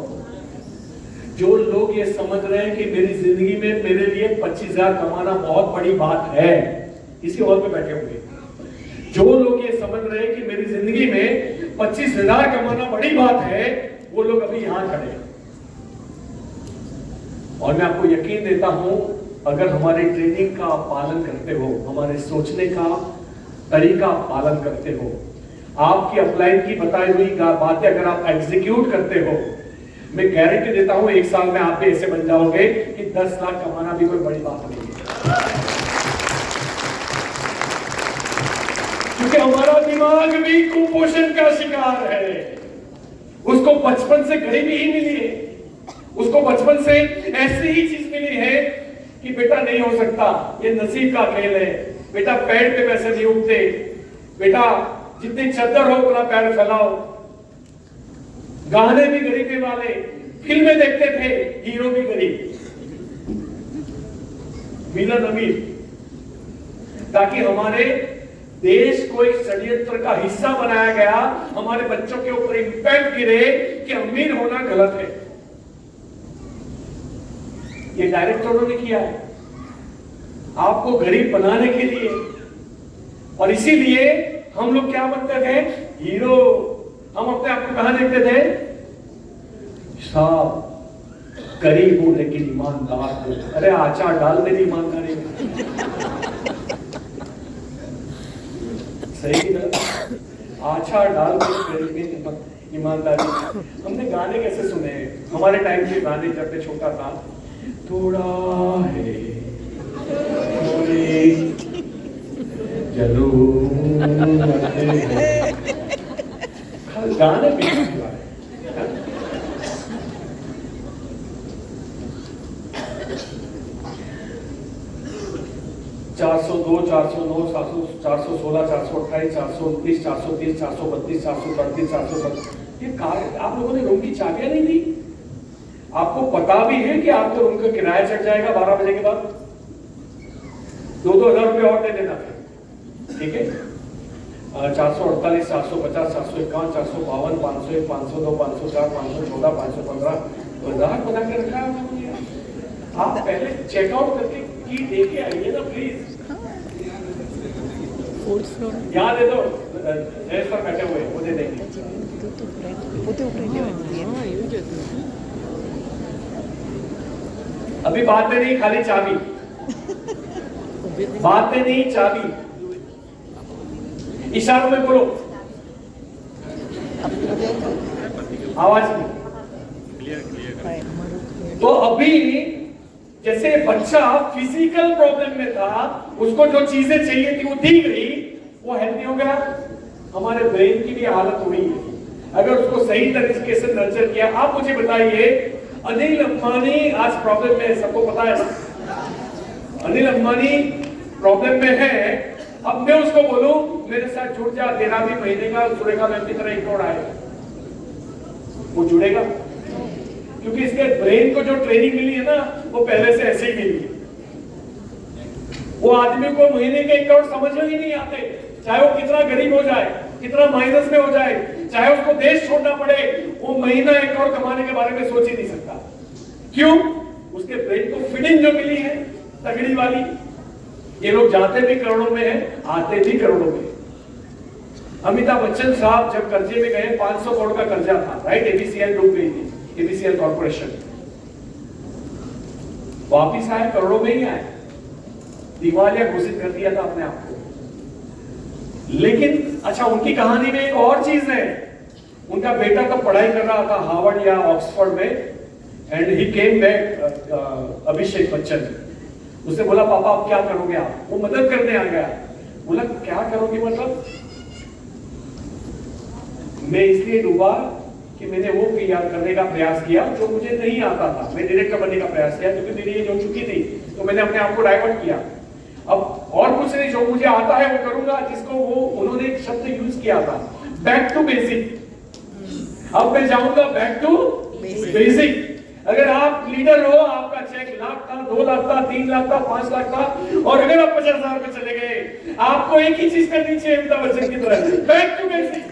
जो लोग ये समझ रहे हैं कि मेरी जिंदगी में मेरे लिए 25,000 कमाना बहुत बड़ी बात है, इसी हॉल पे बैठे होंगे। जो लोग ये समझ रहे हैं कि मेरी जिंदगी में 25,000 कमाना बड़ी बात है, वो लोग अभी यहां खड़े हैं। और मैं आपको यकीन देता हूं, अगर हमारे ट्रेनिंग का आप पालन करते हो, हमारे सोचने का तरीका आप पालन करते हो, आपकी अपलाइन की बताई हुई बातें अगर आप एग्जीक्यूट करते हो, मैं गारंटी देता हूं 1 साल में आप भी ऐसे बन जाओगे कि 10 लाख कमाना भी कोई बड़ी बात नहीं है। क्योंकि हमारा दिमाग भी कुपोषण का शिकार है। उसको बचपन से गरीबी ही मिली है, उसको बचपन से ऐसी ही चीज मिली है कि बेटा नहीं हो सकता, ये नसीब का खेल है, बेटा पेड़ पे पैसे नहीं उगते, बेटा जितनी चद्दर हो उतना पैर फैलाओ। गाने भी गरीबी वाले, फिल्में देखते थे, हीरो भी गरीब, विलन अमीर, ताकि हमारे देश को एक षड्यंत्र का हिस्सा बनाया गया, हमारे बच्चों के ऊपर इंपैक्ट गिरे कि अमीर होना गलत है। ये डायरेक्टरों ने किया है आपको गरीब बनाने के लिए, और इसीलिए हम लोग क्या बनते थे? हीरो। हम अपने आप को कहां देखते थे? साहब गरीब हूं लेकिन ईमानदार हूं। अरे आचार डाल दे ईमानदारी में, सही ना? आचार डाल दे ईमानदारी। हमने गाने कैसे सुने हैं? हमारे टाइम के गाने, जब मैं छोटा था, थोड़ा है गाने भी 402, 409, 416, 428, 429, 430, 432, 433, 437। ये कार आप लोगों ने रूम की चाबियां नहीं दी? आपको पता भी है कि आपको रूम का किराया चढ़ जाएगा 12 बजे के बाद? 2-2 हजार रुपये और दे देना फिर, ठीक है? 448, 450, 451, 452, 501, 502, 504, 514, 515, 2000 बना के रखा है। आप पहले चेकआउट करके की देके आइए ना प्लीज। यहाँ दे दो, डेस्क पर बैठे हुए वो दे देंगे। अभी बात में नहीं, खाली चाबी, बात में नहीं, चाबी। इशारों में बोलो, आवाज में। तो अभी जैसे बच्चा फिजिकल प्रॉब्लम में था, उसको जो चीजें चाहिए थी वो दी गई, वो हेल्दी हो गया। हमारे ब्रेन की भी हालत हुई है अगर उसको सही तरीके से नर्चर किया। आप मुझे बताइए, अनिल अंबानी आज प्रॉब्लम में है, सबको पता है ना? अनिल अंबानी प्रॉब्लम में है। अब मैं उसको बोलूं मेरे साथ जुड़ जा, तेरा भी महीने का सुरेखा मैम की तरह 1 करोड़ आएगा, वो जुड़ेगा? क्योंकि इसके ब्रेन को जो ट्रेनिंग मिली है ना, वो पहले से ऐसे ही मिली है। वो आदमी को महीने के 1 करोड़ समझ में ही नहीं आते, चाहे वो कितना गरीब हो जाए, कितना माइनस में हो जाए, चाहे उसको देश छोड़ना पड़े, वो महीना 1 करोड़ कमाने के बारे में सोच ही नहीं सकता। क्यों? उसके ब्रेन को फीडिंग जो मिली है तगड़ी वाली। ये लोग जाते भी करोड़ों में हैं, आते भी करोड़ों में। अमिताभ बच्चन साहब जब कर्जे में गए, 500 करोड़ का कर्जा था, राइट? एबीसीएल डूब गई थी, एबीसीएल कॉर्पोरेशन। वापिस आए, करोड़ों में ही आए, दिवालिया घोषित कर दिया था अपने आप को। लेकिन अच्छा, उनकी कहानी में एक और चीज है। उनका बेटा तब पढ़ाई कर रहा था हार्वर्ड या ऑक्सफोर्ड में, and he came back, Abhishek Bachchan. उसने बोला, पापा आप क्या करोगे? आप? वो मदद करने आ गया। बोला, क्या करोगे मतलब? मैं इसलिए डूबा कि मैंने वो करने का प्रयास किया जो मुझे नहीं आता था। मैं डायरेक्टर बनने का प्रयास किया क्योंकि मेरी एज हो चुकी थी, तो मैंने अपने आप को डाइवर्ट किया। अब और कुछ नहीं, जो मुझे आता है वो करूंगा, जिसको वो उन्होंने एक शब्द यूज किया था, बैक टू बेसिक। अब मैं जाऊंगा बैक टू बेसिक। अगर आप लीडर हो, आपका चेक 1 लाख था, 2 लाख था, 3 लाख था, 5 लाख था, और अगर आप 50,000 पे चले गए, आपको एक ही चीज करनी चाहिए अमिताभ बच्चन की तरह, back to basic,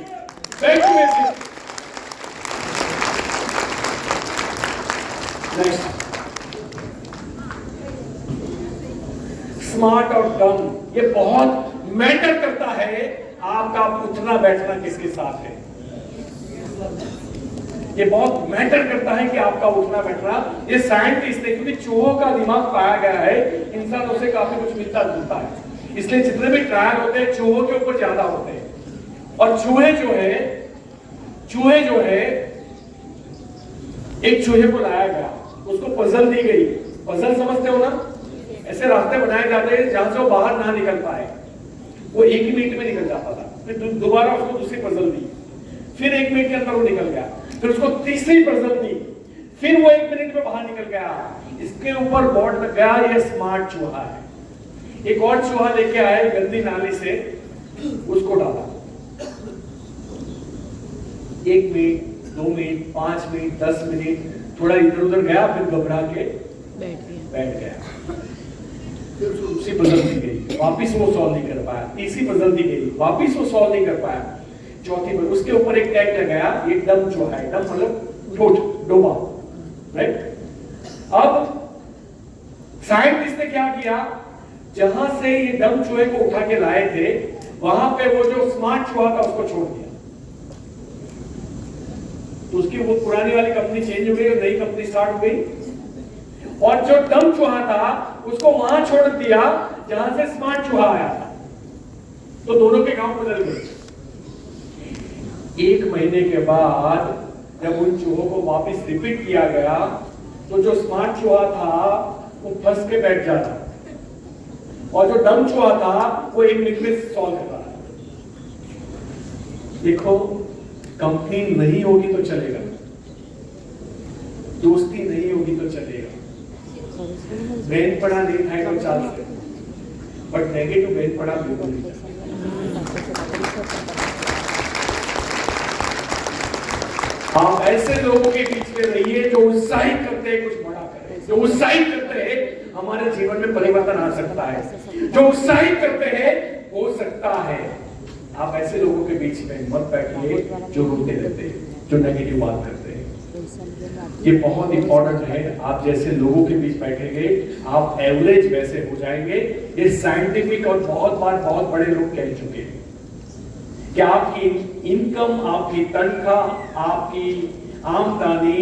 back to basic. Next, smart और डम, ये बहुत मैटर करता है आपका उठना बैठना किसके साथ है। ये बहुत मैटर करता है कि आपका उठना बैठना। ये साइंटिस्ट ने, क्योंकि चूहों का दिमाग पाया गया है इंसानों से काफी कुछ मिलता जुलता है, इसलिए जितने भी ट्रायल होते हैं चूहों के ऊपर ज्यादा होते हैं। और चूहे जो है एक चूहे को लाया गया, उसको पजल दी गई। पजल समझते हो ना? ऐसे रास्ते बनाए जाते हैं जहां से वो बाहर ना निकल पाए। वो 1 ही मिनट में निकल जाता था, फिर दोबारा उसको दूसरी पजल दी, फिर 1 मिनट के अंदर वो निकल गया, फिर उसको तीसरी पजल दी, फिर वो 1 मिनट में बाहर निकल गया। इसके ऊपर बोर्ड लग गया, ये स्मार्ट चूहा है। एक और चूहा लेके आए गंदी नाली से, उसको डाला। 1 मिनट, 2 मिनट, 5 मिनट, 10 मिनट, थोड़ा इधर उधर गया, फिर घबरा के बैठ गया। फिर दूसरी पजल दी गई, वापिस वो सॉल्व नहीं कर पाया। तीसरी पजल दी गई, वापिस वो सॉल्व नहीं कर पाया। चौथी पर उसके ऊपर एक टैग लगाया, ये डम चूहा है। डम मतलब ठोठ, डोबा, राइट? अब साइंटिस्ट ने क्या किया, जहां से ये डम चूहे को उठा के लाए थे, वहां पे वो जो स्मार्ट चूहा था उसको छोड़ दिया। तो उसकी वो पुरानी वाली कंपनी चेंज हो गई और नई कंपनी स्टार्ट हो गई। और जो डम चूहा था उसको वहां छोड़ दिया जहां से स्मार्ट चूहा आया था। तो दोनों के काम बदल गए। 1 महीने के बाद जब उन चूहों को वापस रिपीट किया गया, तो जो स्मार्ट चूहा था वो फंस के बैठ जाता, और जो डम चूहा था वो 1 मिनट में सॉल्व कर रहा। देखो, कंपनी नहीं होगी तो चलेगा, दोस्ती नहीं होगी तो चलेगा, ब्रेन पड़ा नहीं खाए तो चल सकते, बट नेगेटिव ब्रेन पड़ा बिल्कुल नहीं चलता। आप ऐसे लोगों के बीच में रहिए जो उत्साहित करते हैं कुछ बड़ा करें, जो उत्साहित करते हैं हमारे जीवन में परिवर्तन आ सकता है, जो उत्साहित करते हैं हो सकता है। आप ऐसे लोगों के बीच में मत बैठिए जो रोते रहते हैं, जो नेगेटिव बात करते हैं। ये बहुत इंपॉर्टेंट है। आप जैसे लोगों के बीच बैठेंगे, आप एवरेज वैसे हो जाएंगे। ये साइंटिफिक और बहुत बार बहुत बड़े लोग कह चुके हैं कि आपकी इनकम, आपकी तनख्वाह, आपकी आमदनी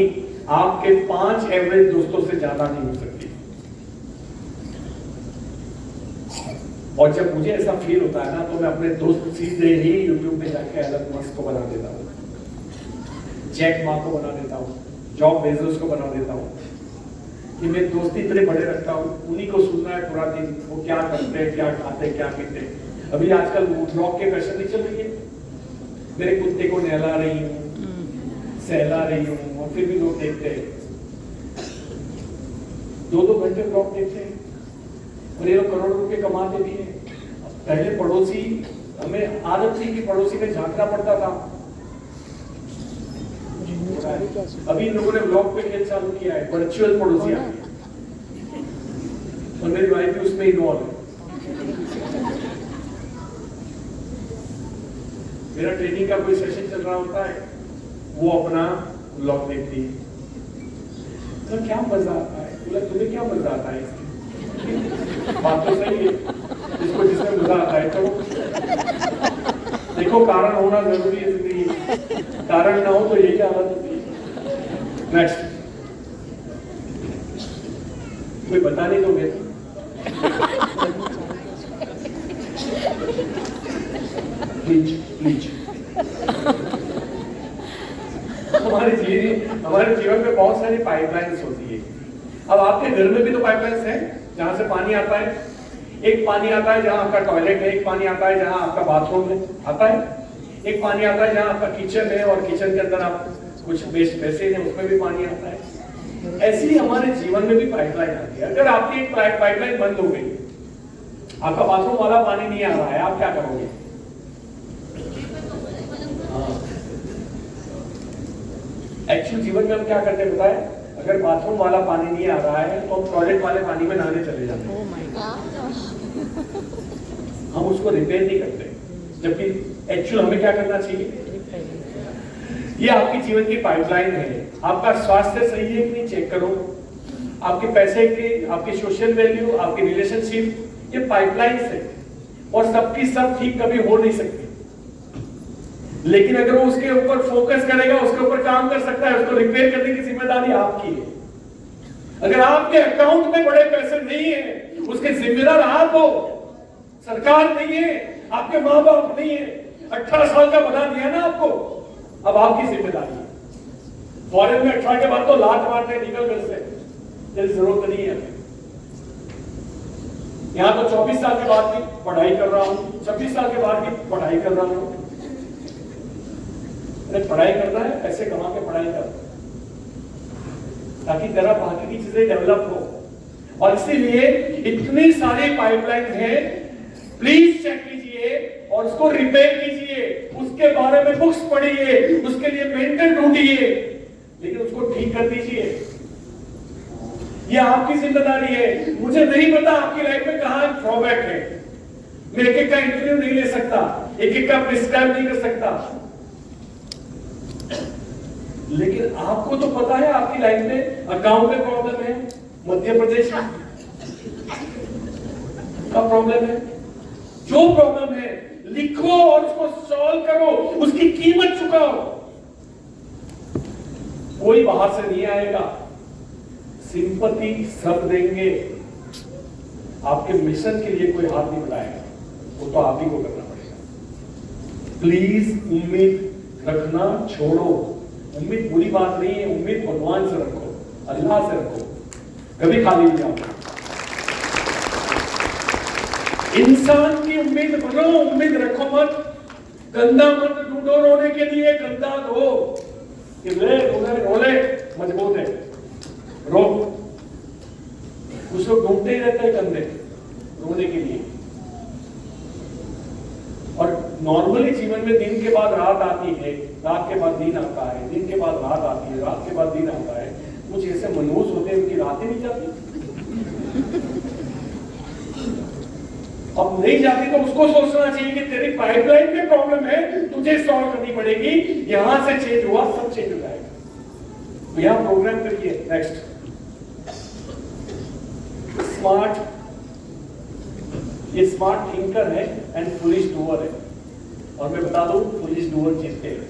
आपके 5 एवरेज दोस्तों से ज्यादा नहीं हो सकती। और जब मुझे ऐसा फील होता है ना, तो मैं अपने दोस्त सीधे ही यूट्यूब में जाके एलन मस्क को बना देता हूँ, जैक मा को बना देता हूँ, जॉब बेजोस को बना देता हूँ, कि मैं दोस्ती इतने बड़े रखता हूँ। उन्हीं को सुनना है पूरा दिन, वो क्या करते हैं, क्या खाते हैं, क्या पीते हैं। अभी आजकल ब्लॉग के फैशन नहीं चल रही है, मेरे कुत्ते को नहला रही हूँ, सहला रही हूँ, और फिर भी लोग देखते हैं, 2-2 घंटे ब्लॉग देखते हैं, और ये लोग करोड़ों रुपए कमाते भी हैं। पहले पड़ोसी, हमें आदत थी कि पड़ोसी में झांकना पड़ता था, रहा है। अभी इन लोगों ने ब्लॉग पे खेल चालू किया है, वर्चुअल पड़ोसिया, और मेरी वाइफ भी उसमें इन्वॉल्व है। मेरा ट्रेनिंग का कोई सेशन चल रहा होता है, वो अपना ब्लॉग देखती है। तो क्या मजा आता है? बोला तुम्हें क्या मजा आता है इसमें? बात तो सही है, इसको जिसमें मजा आता है तो देखो, कारण होना जरूरी है जिंदगी में, कारण ना हो तो यही हालत होती है। नेक्स्ट, कोई बता नहीं दोगे? प्लीज प्लीज, हमारे जीवन में बहुत सारी पाइपलाइंस होती है। अब आपके घर में भी तो पाइपलाइंस है जहां से पानी आता है। एक पानी आता है जहां आपका टॉयलेट है, एक पानी आता है जहां आपका बाथरूम है, आता है। एक पानी आता है जहां आपका किचन है और किचन के अंदर आप कुछ वेस्ट पैसे हैं, उसमें भी पानी आता है। ऐसे ही हमारे जीवन में भी पाइपलाइन आती है। अगर आपकी एक पाइपलाइन बंद हो गई, आपका बाथरूम वाला पानी नहीं आ रहा है, आप क्या करोगे? एक्चुअल जीवन में हम क्या करते हैं बताएं? अगर बाथरूम वाला पानी नहीं आ रहा है तो हम टॉयलेट वाले पानी में नहाने चले जाते हैं। हम उसको रिपेयर नहीं करते, जबकि एक्चुअल हमें क्या करना चाहिए? ये आपकी जीवन की पाइपलाइन है। आपका स्वास्थ्य सही है कि नहीं चेक करो, आपके पैसे की, आपकी सोशल वैल्यू, आपकी रिलेशनशिप, ये पाइपलाइन है और सबकी सब ठीक कभी हो नहीं सकती। लेकिन अगर वो उसके ऊपर फोकस करेगा, उसके ऊपर काम कर सकता है, उसको रिपेयर करने की जिम्मेदारी आपकी है। अगर आपके अकाउंट में बड़े पैसे नहीं है, उसके जिम्मेदार आप हो, सरकार नहीं है, आपके माँ बाप नहीं है। 18 साल का बना दिया ना आपको, अब आपकी जिम्मेदारी है। फॉरेन में 18 के बाद तो लात मारते निकल घर से, तेरी जरूरत नहीं है। यहां तो 24 साल के बाद भी पढ़ाई कर रहा हूं, 26 साल के बाद भी पढ़ाई कर रहा हूं। पढ़ाई करना है, पैसे कमा के पढ़ाई कर, ताकि तेरा बाकी की चीजें डेवलप हो। और इसीलिए इतनी सारी पाइपलाइन है, प्लीज चेक कीजिए और उसको रिपेयर कीजिए, उसके बारे में बुक्स पढ़िए, उसके लिए मेंटर ढूंढिए, लेकिन उसको ठीक कर दीजिए। यह आपकी जिम्मेदारी है। मुझे नहीं पता आपकी लाइफ में कहां ड्रॉबैक है, मैं एक एक का इंटरव्यू नहीं ले सकता, एक एक का प्रिस्क्राइब नहीं कर सकता, लेकिन आपको तो पता है आपकी लाइफ में अकाउंट में प्रॉब्लम है, मध्य प्रदेश का प्रॉब्लम है। जो प्रॉब्लम है लिखो और उसको सॉल्व करो, उसकी कीमत चुकाओ। कोई बाहर से नहीं आएगा, सिंपैथी सब देंगे, आपके मिशन के लिए कोई हाथ नहीं बढ़ाएगा, वो तो आप ही को करना पड़ेगा। प्लीज उम्मीद रखना छोड़ो। उम्मीद बुरी बात नहीं है, उम्मीद भगवान से रखो, अल्लाह से रखो, कभी खाली नहीं जाओ। इंसान की उम्मीद बनो, उम्मीद रखो मत, गंदा मत ढूंढो रोने के लिए, गंदा धो कि रोले मजबूत है, रो। कुछ लोग ढूंढते ही रहते हैं गंदे रोने के लिए। और नॉर्मली जीवन में दिन के बाद रात आती है, रात के बाद दिन आता है, दिन के बाद रात आती है, रात के बाद दिन आता है। कुछ ऐसे मनहूस होते हैं उनकी रातें नहीं जाती। अब नहीं जाती तो उसको सोचना चाहिए कि तेरी पाइपलाइन में प्रॉब्लम है, तुझे सॉल्व करनी पड़ेगी। यहां से चेंज हुआ, सब चेंज हो जाएगा। तो यहां प्रोग्राम करिए। नेक्स्ट, स्मार्ट, ये स्मार्ट थिंकर है एंड फुलिश डूअर है। और मैं बता दूं, फुलिश डूअर जीतते हैं।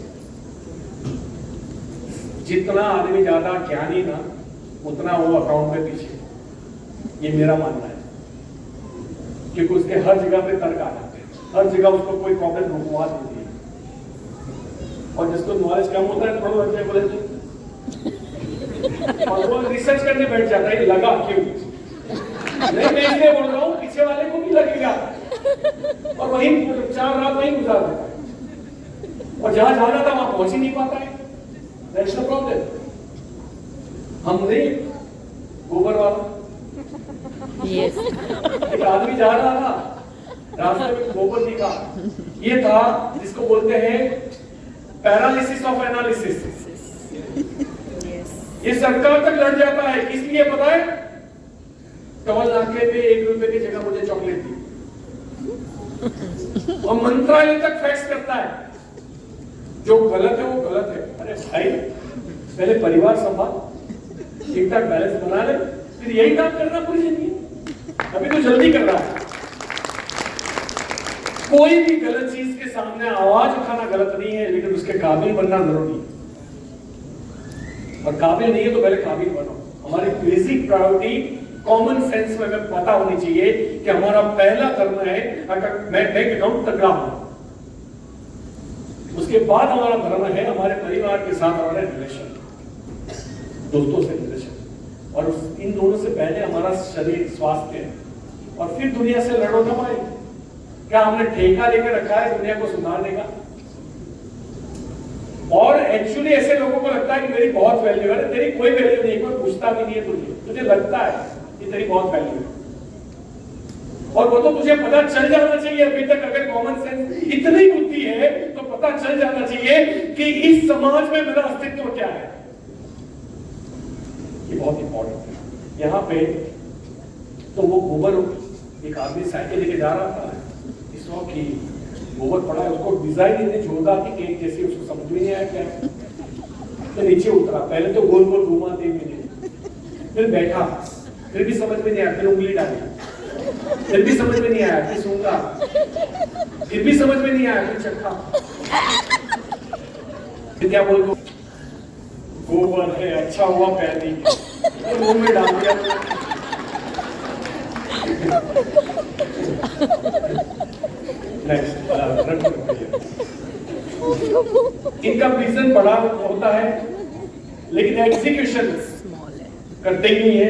जितना आदमी ज्यादा ज्ञानी ना, उतना वो अकाउंट में पीछे, ये मेरा मानना है। क्योंकि उसके हर जगह पे तर्क आ जाते हैं, हर जगह उसको कोई प्रॉब्लम रुकवा देती है। और जिसको नॉलेज कम होता है, थोड़ा बच्चे बोले और वो रिसर्च करने बैठ जाता है, लगा क्यों नहीं, मैं इसलिए बोल रहा हूँ, पीछे वाले को भी लगेगा और वहीं 4 रात वहीं गुजार देता है, और जहां जाना था वहां पहुंच ही नहीं पाता है। That's the problem. हम नहीं, गोबर वाला Yes. एक आदमी जा रहा था, रास्ते में गोबर दिखा, ये था जिसको बोलते हैं पैरालिसिस ऑफ एनालिसिस। ये सरकार तक लड़ जाता है, किस लिए पता है? टोल नाके पे 1 रुपए की जगह मुझे चॉकलेट दी, और मंत्रालय तक फैक्स करता है जो गलत है वो गलत है। अरे भाई, पहले परिवार संभाल, ठीक ठाक बैलेंस बना ले, फिर यही काम करना पूरी जिंदगी। अभी तो जल्दी कर रहा है। कोई भी गलत चीज के सामने आवाज उठाना गलत नहीं है, लेकिन उसके काबिल बनना जरूरी है। और काबिल नहीं है तो पहले काबिल बनो। हमारी बेसिक प्रायोरिटी कॉमन सेंस में हमें पता होनी चाहिए कि हमारा पहला धर्म है अगर मैं बैंक अकाउंट तगड़ा हूं, उसके बाद हमारा धर्म है हमारे परिवार के साथ हमारे रिलेशन, दोस्तों से रिलेशन, और इन दोनों से पहले हमारा शरीर स्वास्थ्य है, और फिर दुनिया से लड़ो ना भाई। क्या हमने ठेका लेकर रखा है दुनिया को सुधारने का? और एक्चुअली ऐसे लोगों को लगता है कि मेरी बहुत वैल्यू है। तेरी कोई वैल्यू नहीं, कोई पूछता भी नहीं है तुझे लगता है कि तेरी बहुत वैल्यू है, और वो तो तुझे पता चल जाना चाहिए अभी तक। अगर कॉमन सेंस इतनी बुद्धि है तो पता चल जाना चाहिए कि इस समाज में मेरा अस्तित्व क्या है। ये बहुत इंपॉर्टेंट है। यहाँ पे तो वो गोबर, एक आदमी साइकिल लेके जा रहा था, इस वक्त की गोबर पड़ा है, उसको डिजाइन इतनी जोरदार की केक जैसी, उसको समझ में नहीं आया क्या है। तो नीचे उतरा, पहले तो गोल गोल घुमा 3 मिनट, फिर बैठा, फिर भी समझ में नहीं आया, फिर उंगली डाली, फिर भी समझ में नहीं आया, फिर सूंघा, फिर भी समझ में नहीं आया, फिर चखा, फिर क्या बोल दो, गोबर है, अच्छा हुआ पहली, तो मुंह में डाल दिया। इनका विजन बड़ा होता है लेकिन एग्जीक्यूशन करते ही नहीं है।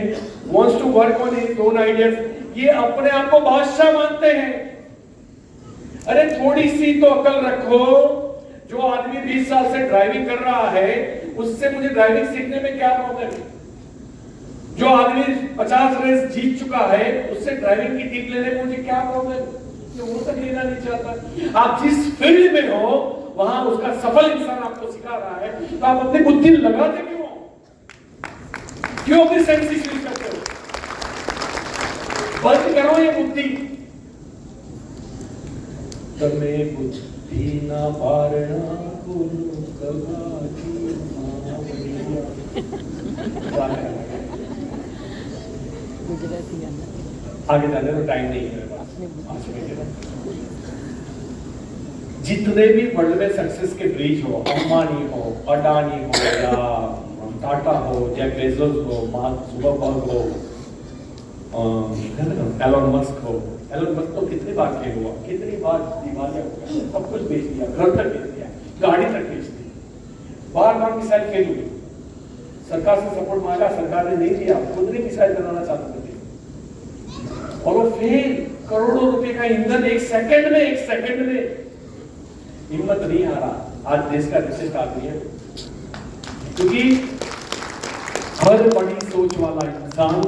wants to work on his own ideas। ये अपने आप को बादशाह मानते हैं। अरे थोड़ी सी तो अकल रखो। जो आदमी 20 साल से ड्राइविंग कर रहा है, उससे मुझे ड्राइविंग सीखने में क्या प्रॉब्लम है? जो आदमी 50 रेस जीत चुका है, उससे ड्राइविंग की टिप लेने में मुझे क्या प्रॉब्लम है? वो तक लेना नहीं चाहता। आप जिस फील्ड में हो वहां उसका सफल इंसान आपको सिखा रहा है, तो आप अपनी बुद्धि लगाते क्यों अपनी सेंस यूज करते हो? बंद करो ये बुद्धि। तमे बुद्धि ना पारणा गुरु कला की आगे जाने को टाइम नहीं है मेरे पास। जितने भी वर्ल्ड में सक्सेस के ब्रिज हो, अंबानी हो, अडानी हो, या टाटा हो, जेफ बेजोस हो, मार्क जुकरबर्ग हो, एलन मस्क हो। एलन मस्क तो कितनी बार फेल हुआ, कितनी बार दिवालिया हो गया, सब कुछ बेच दिया, घर तक बेच दिया, गाड़ी तक बेच दी, बार बार मिसाइल फेल हुई, सरकार से सपोर्ट मांगा, सरकार ने नहीं दिया, खुद ने मिसाइल बनाना चाहते थे और वो फेल। करोड़ों रुपए का ईंधन एक सेकंड में हिम्मत नहीं हारा। आज देश का विशिष्ट आदमी है, क्योंकि हर बड़ी सोच वाला इंसान,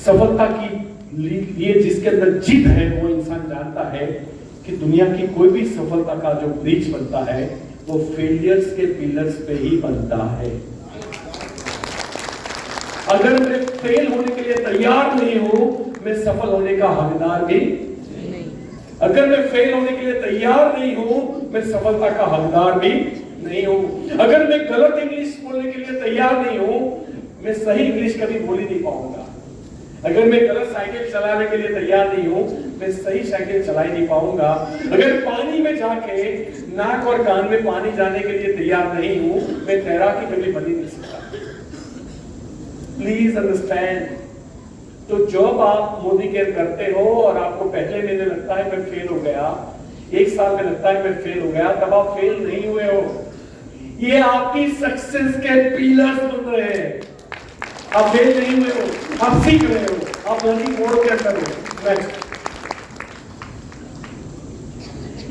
सफलता की लिए जिसके अंदर जिद है, वो इंसान जानता है कि दुनिया की कोई भी सफलता का जो ब्रिज बनता है वो फेलियर्स के पिलर्स पे ही बनता है। अगर मैं फेल होने के लिए तैयार नहीं हूं, मैं सफल होने का हकदार भी नहीं। अगर मैं फेल होने के लिए तैयार नहीं हूं, मैं सफलता का हकदार भी नहीं हूं। अगर मैं गलत इंग्लिश बोलने के लिए तैयार नहीं हूं, मैं सही इंग्लिश कभी बोल ही नहीं पाऊंगा। अगर मैं गलत साइकिल चलाने के लिए तैयार नहीं हूं, मैं सही साइकिल चला ही नहीं पाऊंगा। अगर पानी में जाके नाक और कान में पानी जाने के लिए तैयार नहीं हूं, मैं तैराकी कभी बन ही नहीं सकता। Please understand. तो जब आप मोदी केयर करते हो और आपको पहले महीने लगता है मैं फेल हो गया, 1 साल में लगता है मैं फेल हो गया, तब आप फेल नहीं हुए हो। ये आपकी सक्सेस के पिलर्स बन रहे हैं। आप फेल नहीं हुए हो, आप सीख रहे हो, आप लर्निंग मोड के अंदर हो। Next,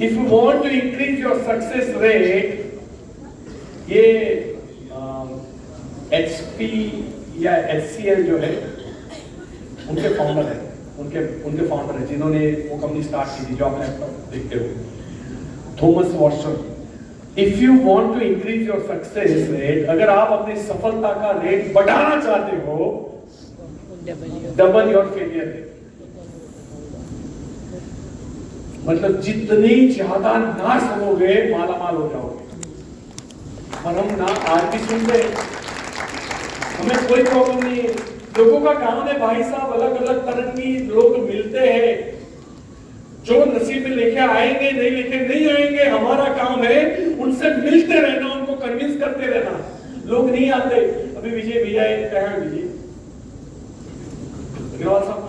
if you want to increase your success rate, ये HP या HCL जो है, उनके फाउंडर है, उनके फाउंडर है जिन्होंने वो कंपनी स्टार्ट की थी जो आप लैपटॉप देखते हो, Thomas Watson. If you want to increase your success rate, अगर आप अपनी सफलता का रेट बढ़ाना चाहते हो, डबल योर फेलियर रेट। मतलब जितनी ज्यादा ना सुनोगे मालामाल हो जाओगे। और हम ना आज भी सुनते हैं, हमें कोई प्रॉब्लम नहीं है। लोगों का काम है भाई साहब, अलग अलग तरह की लोग मिलते हैं, जो नसीब में लेके आएंगे, नहीं लेके नहीं आएंगे, हमारा काम है उनसे मिलते रहना, उनको कन्विंस करते रहना। लोग नहीं आते। अभी विजय भैया कहा है, विजय अग्रवाल साहब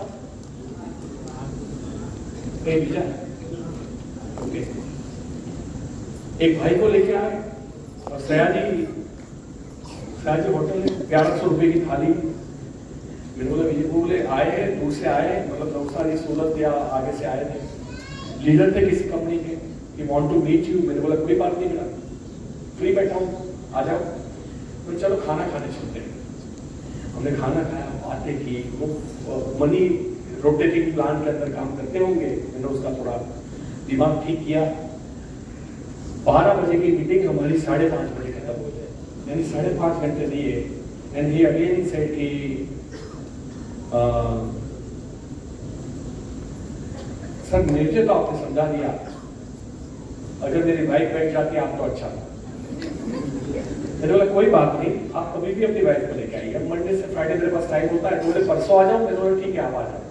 विजय ओके, एक भाई को लेके आए और सयाजी होटल है, 1100 रुपए की थाली। मैंने बोला विजय, बोले आए हैं दूर से आए, मतलब नवसारी सोलत या आगे से आए थे, लीडर थे किसी कंपनी के, he want to meet you. मैंने बोला कोई बात नहीं बेटा, फ्री बैठा हूँ, आ जाओ। तो चलो खाना खाने चलते हैं। हमने खाना खाया, बातें की। वो मनी रोटेटिंग प्लांट के अंदर काम करते होंगे, मैंने उसका थोड़ा दिमाग ठीक किया। 12 बजे की मीटिंग हमारी 5:30 बजे खत्म हो जाए, यानी 5.5 घंटे दिए। एंड ही अगेन सेड कि सर मुझे तो आपने समझा दिया, अगर मेरी वाइफ बैठ जाती आप तो अच्छा। मैंने बोला कोई बात नहीं, आप कभी भी अपनी वाइफ को लेके आइए, मंडे से फ्राइडे मेरे पास टाइम होता है। तो बोले परसों आ जाओ। मैंने बोला ठीक है आप आ जाओ।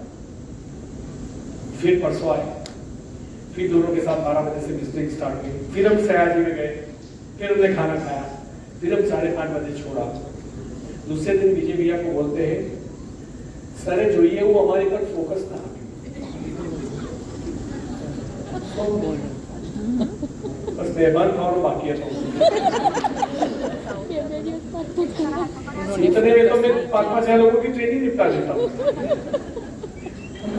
फिर परसों आए, फिर दोनों के साथ 12 बजे से विजिटिंग स्टार्ट हुई। फिर हम सयाजी में गए, फिर हमने खाना खाया, फिर हम 5:30 बजे छोड़ा। दूसरे दिन विजय भैया को बोलते हैं, सर जो ये वो हमारे पर फोकस था, बस मेहमान था और बाकी है। इतने में तो मैं 5-5 लोगों की ट्रेनिंग निपटा देता हूँ।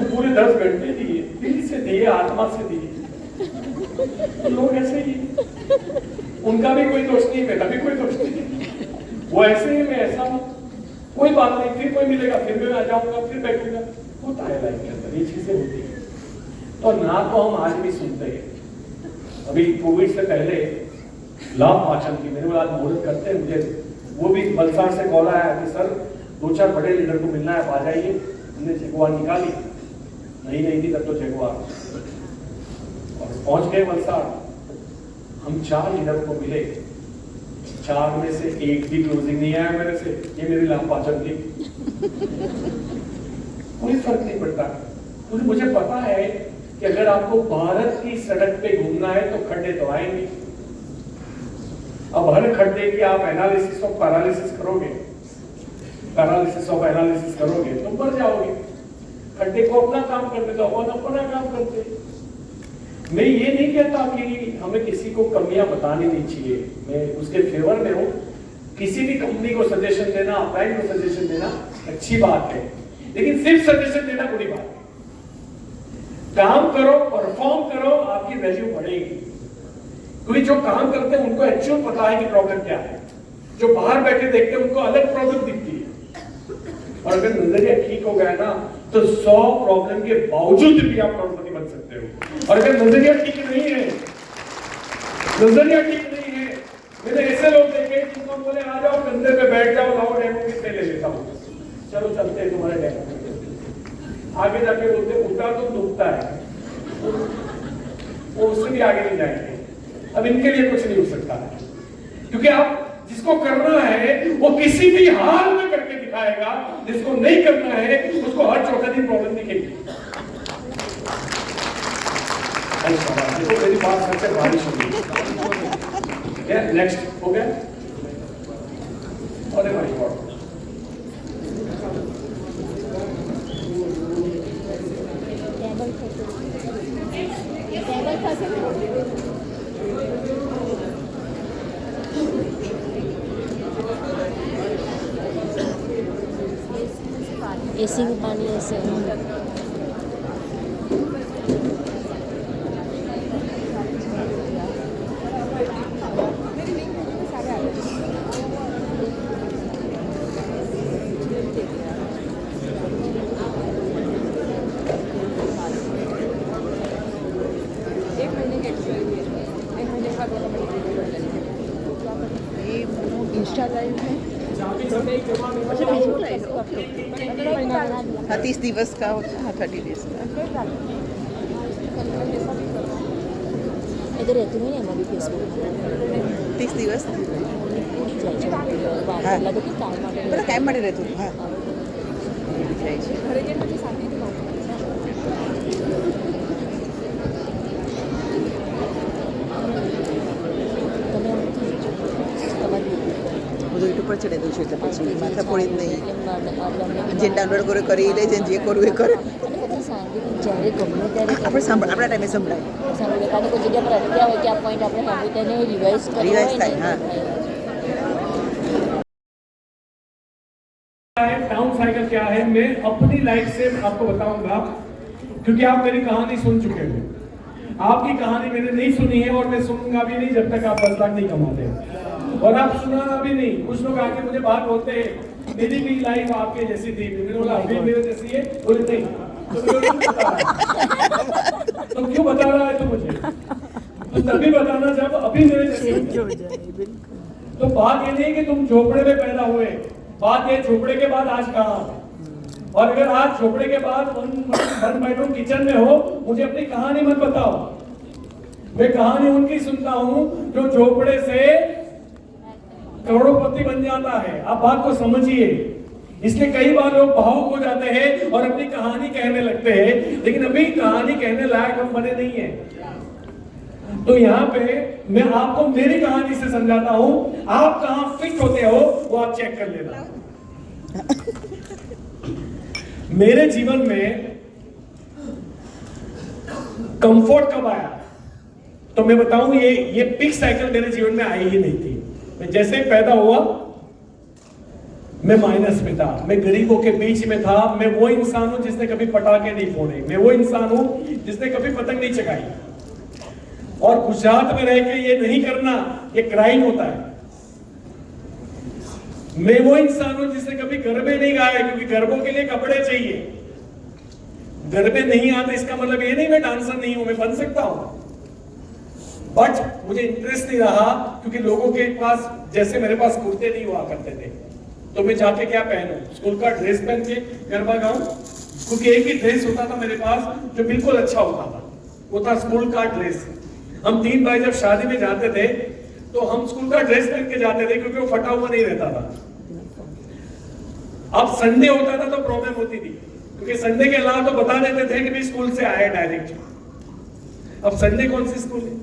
पूरे 10 घंटे दिए, दिल से दिए, आत्मा से दिए। लोग ऐसे ही, उनका भी कोई दोष नहीं, मेरा भी कोई दोष नहीं। वो ऐसे ही, मैं ऐसा हूँ, कोई बात नहीं, फिर कोई मिलेगा, फिर मैं आ जाऊंगा, फिर बैठूंगा। होता है लाइफ के अंदर, ये चीजें होती है। तो ना तो हम आज भी सुनते हैं। अभी कोविड से पहले लाभ पाचन की मैंने बोला आज मुहूर्त करते हैं, मुझे वो भी वलसाड़ से कॉल आया कि सर 2-4 बड़े लीडर को मिलना है, आ जाइए। हमने जगुआर निकाली, नहीं थी तब तो जगुआर, और पहुंच गए वलसाड़। हम 4 लीडर को मिले, 4 में से एक भी क्लोजिंग नहीं आया मेरे से। ये मेरी लाभ पाचन थी। कोई फर्क नहीं पड़ता, क्योंकि मुझे पता है कि अगर आपको भारत की सड़क पे घूमना है तो खड्डे तो आएंगे। अब हर खड्डे की आप एनालिसिस ऑफ पैरालिसिस करोगे, पैरालिसिस ऑफ एनालिसिस करोगे तो मर जाओगे। खड्डे को अपना काम करते तो अपन अपना काम करते। मैं ये नहीं कहता कि हमें किसी को कमियां बतानी नहीं चाहिए, मैं उसके फेवर में हूं। किसी भी कंपनी को सजेशन देना, अपलाइन को सजेशन देना अच्छी बात है, लेकिन सिर्फ सजेशन देना बुरी बात है। काम करो, परफॉर्म करो, आपकी वैल्यू बढ़ेगी। क्योंकि जो काम करते हैं उनको एक्चुअल पता है कि प्रॉब्लम क्या है। जो बाहर बैठे देखते हैं उनको अलग प्रॉब्लम दिखती है। और अगर नजरिया ठीक हो गया ना तो 100 प्रॉब्लम के बावजूद भी आप करोड़पति बन सकते हो। और अगर नजरिया ठीक नहीं है, नजरिया ठीक नहीं है, मैंने ऐसे लोग देखे जिनको बोले आ जाओ कंधे पे बैठ जाओ, लाओ डेमो कितने ले लेता हूँ, चलो चलते हैं तुम्हारे डेमो। आगे जाके बोलते उल्टा तो दुखता है, वो उससे भी आगे नहीं जाएंगे। अब इनके लिए कुछ नहीं हो सकता है, क्योंकि आप जिसको करना है वो किसी भी हाल में करके दिखाएगा, जिसको नहीं करना है उसको हर चौथा दिन प्रॉब्लम दिखेगी। देखो मेरी बात सच से बारिश होगी। क्या नेक्स्ट हो गया? अरे भाई गॉड, एसी में पानी ऐसे एक महीने का एक्सपीरियंस है, एक महीने का 2 महीने हाँ 30 दिवस का होता है, 30 डेज का। એ તો રહેતું નહીં ને એમાં બી ફેસબુક 30 દિવસ ઉડી જાય છે વાત હા. એટલે તો કે કામ માટે બધા કાયમ માટે રહેતું હતું. હા ઉડી જાય છે. ઘરે જઈને પછી શાંતિથી વાત કરે છે. તમે આમ તમારી બધું યુટ્યુબ પર ચડેલું છે એટલે પછી માથા પડી જ નહીં. એટલે જે ડાઉનલોડ કરે કરી લે છે, જે કરવું એ કરે. અને પછી શાંતિથી જ્યારે ગમે ત્યારે આપણે આપણા ટાઈમે સંભળાય. સાંભળે કારણ કે કોઈ જગ્યા પર અટક્યા હોય કે આ પોઈન્ટ આપણે સાંભળ્યું તેને રિવાઇઝ કરવું Revise હોય થાય, હા. है टाउन साइकिल क्या है, मैं अपनी लाइफ से आपको बताऊंगा क्योंकि आप मेरी कहानी सुन चुके हो। आपकी कहानी मैंने नहीं सुनी है और मैं सुनूंगा भी नहीं जब तक आप 10 लाख नहीं कमाते, और आप सुनाना भी नहीं। कुछ लोग आके मुझे बात बोलते हैं मेरी भी लाइफ आपके जैसी थी, मैंने बोला अभी मेरे जैसी है, बोले नहीं तो क्यों बता रहा है तू मुझे, तो तभी बताना जब अभी मेरे जैसी हो जाए। तो बात ये नहीं कि तुम झोपड़े में पैदा हुए, बात ये झोपड़े के बाद आज कहाँ हो। और अगर आज झोपड़े के बाद वन बेडरूम किचन में हो, मुझे अपनी कहानी मत बताओ। मैं कहानी उनकी सुनता हूँ जो झोपड़े से करोड़पति बन जाता है। आप बात को समझिए। इसलिए कई बार लोग भावुक हो जाते हैं और अपनी कहानी कहने लगते हैं, लेकिन अभी कहानी कहने लायक हम बने नहीं है। तो यहाँ पे मैं आपको मेरी कहानी से समझाता हूँ, आप कहाँ फिट होते हो वो आप चेक कर लेना। मेरे जीवन में कंफर्ट कब आया, तो मैं बताऊं ये पिक साइकिल मेरे जीवन में आई ही नहीं थी। मैं जैसे ही पैदा हुआ मैं माइनस में था, मैं गरीबों के बीच में था। मैं वो इंसान हूं जिसने कभी पटाखे नहीं फोड़े, मैं वो इंसान हूं जिसने कभी पतंग नहीं चगाई। और गुजरात में रह के ये नहीं करना, ये क्राइम होता है। मैं वो इंसान हूं जिसने कभी गरबे नहीं गाए, क्योंकि गरबों के लिए कपड़े चाहिए। गरबे नहीं आते इसका मतलब ये नहीं मैं डांसर नहीं हूं, मैं बन सकता हूं, बट मुझे इंटरेस्ट नहीं रहा, क्योंकि लोगों के पास जैसे मेरे पास कुर्ते नहीं हुआ करते थे, तो मैं जाके क्या पहनूं, स्कूल का ड्रेस पहन के गरबा गाऊं, क्योंकि एक ही ड्रेस होता था मेरे पास जो बिल्कुल अच्छा होता था, वो था स्कूल का ड्रेस। हम 3 भाई जब शादी में जाते थे तो हम स्कूल का ड्रेस पहन के जाते थे, क्योंकि वो फटा हुआ नहीं रहता था। अब संडे होता था तो प्रॉब्लम होती थी, क्योंकि संडे के अलावा तो बता देते थे कि भी स्कूल से आए डायरेक्ट। अब संडे कौन सी स्कूल है,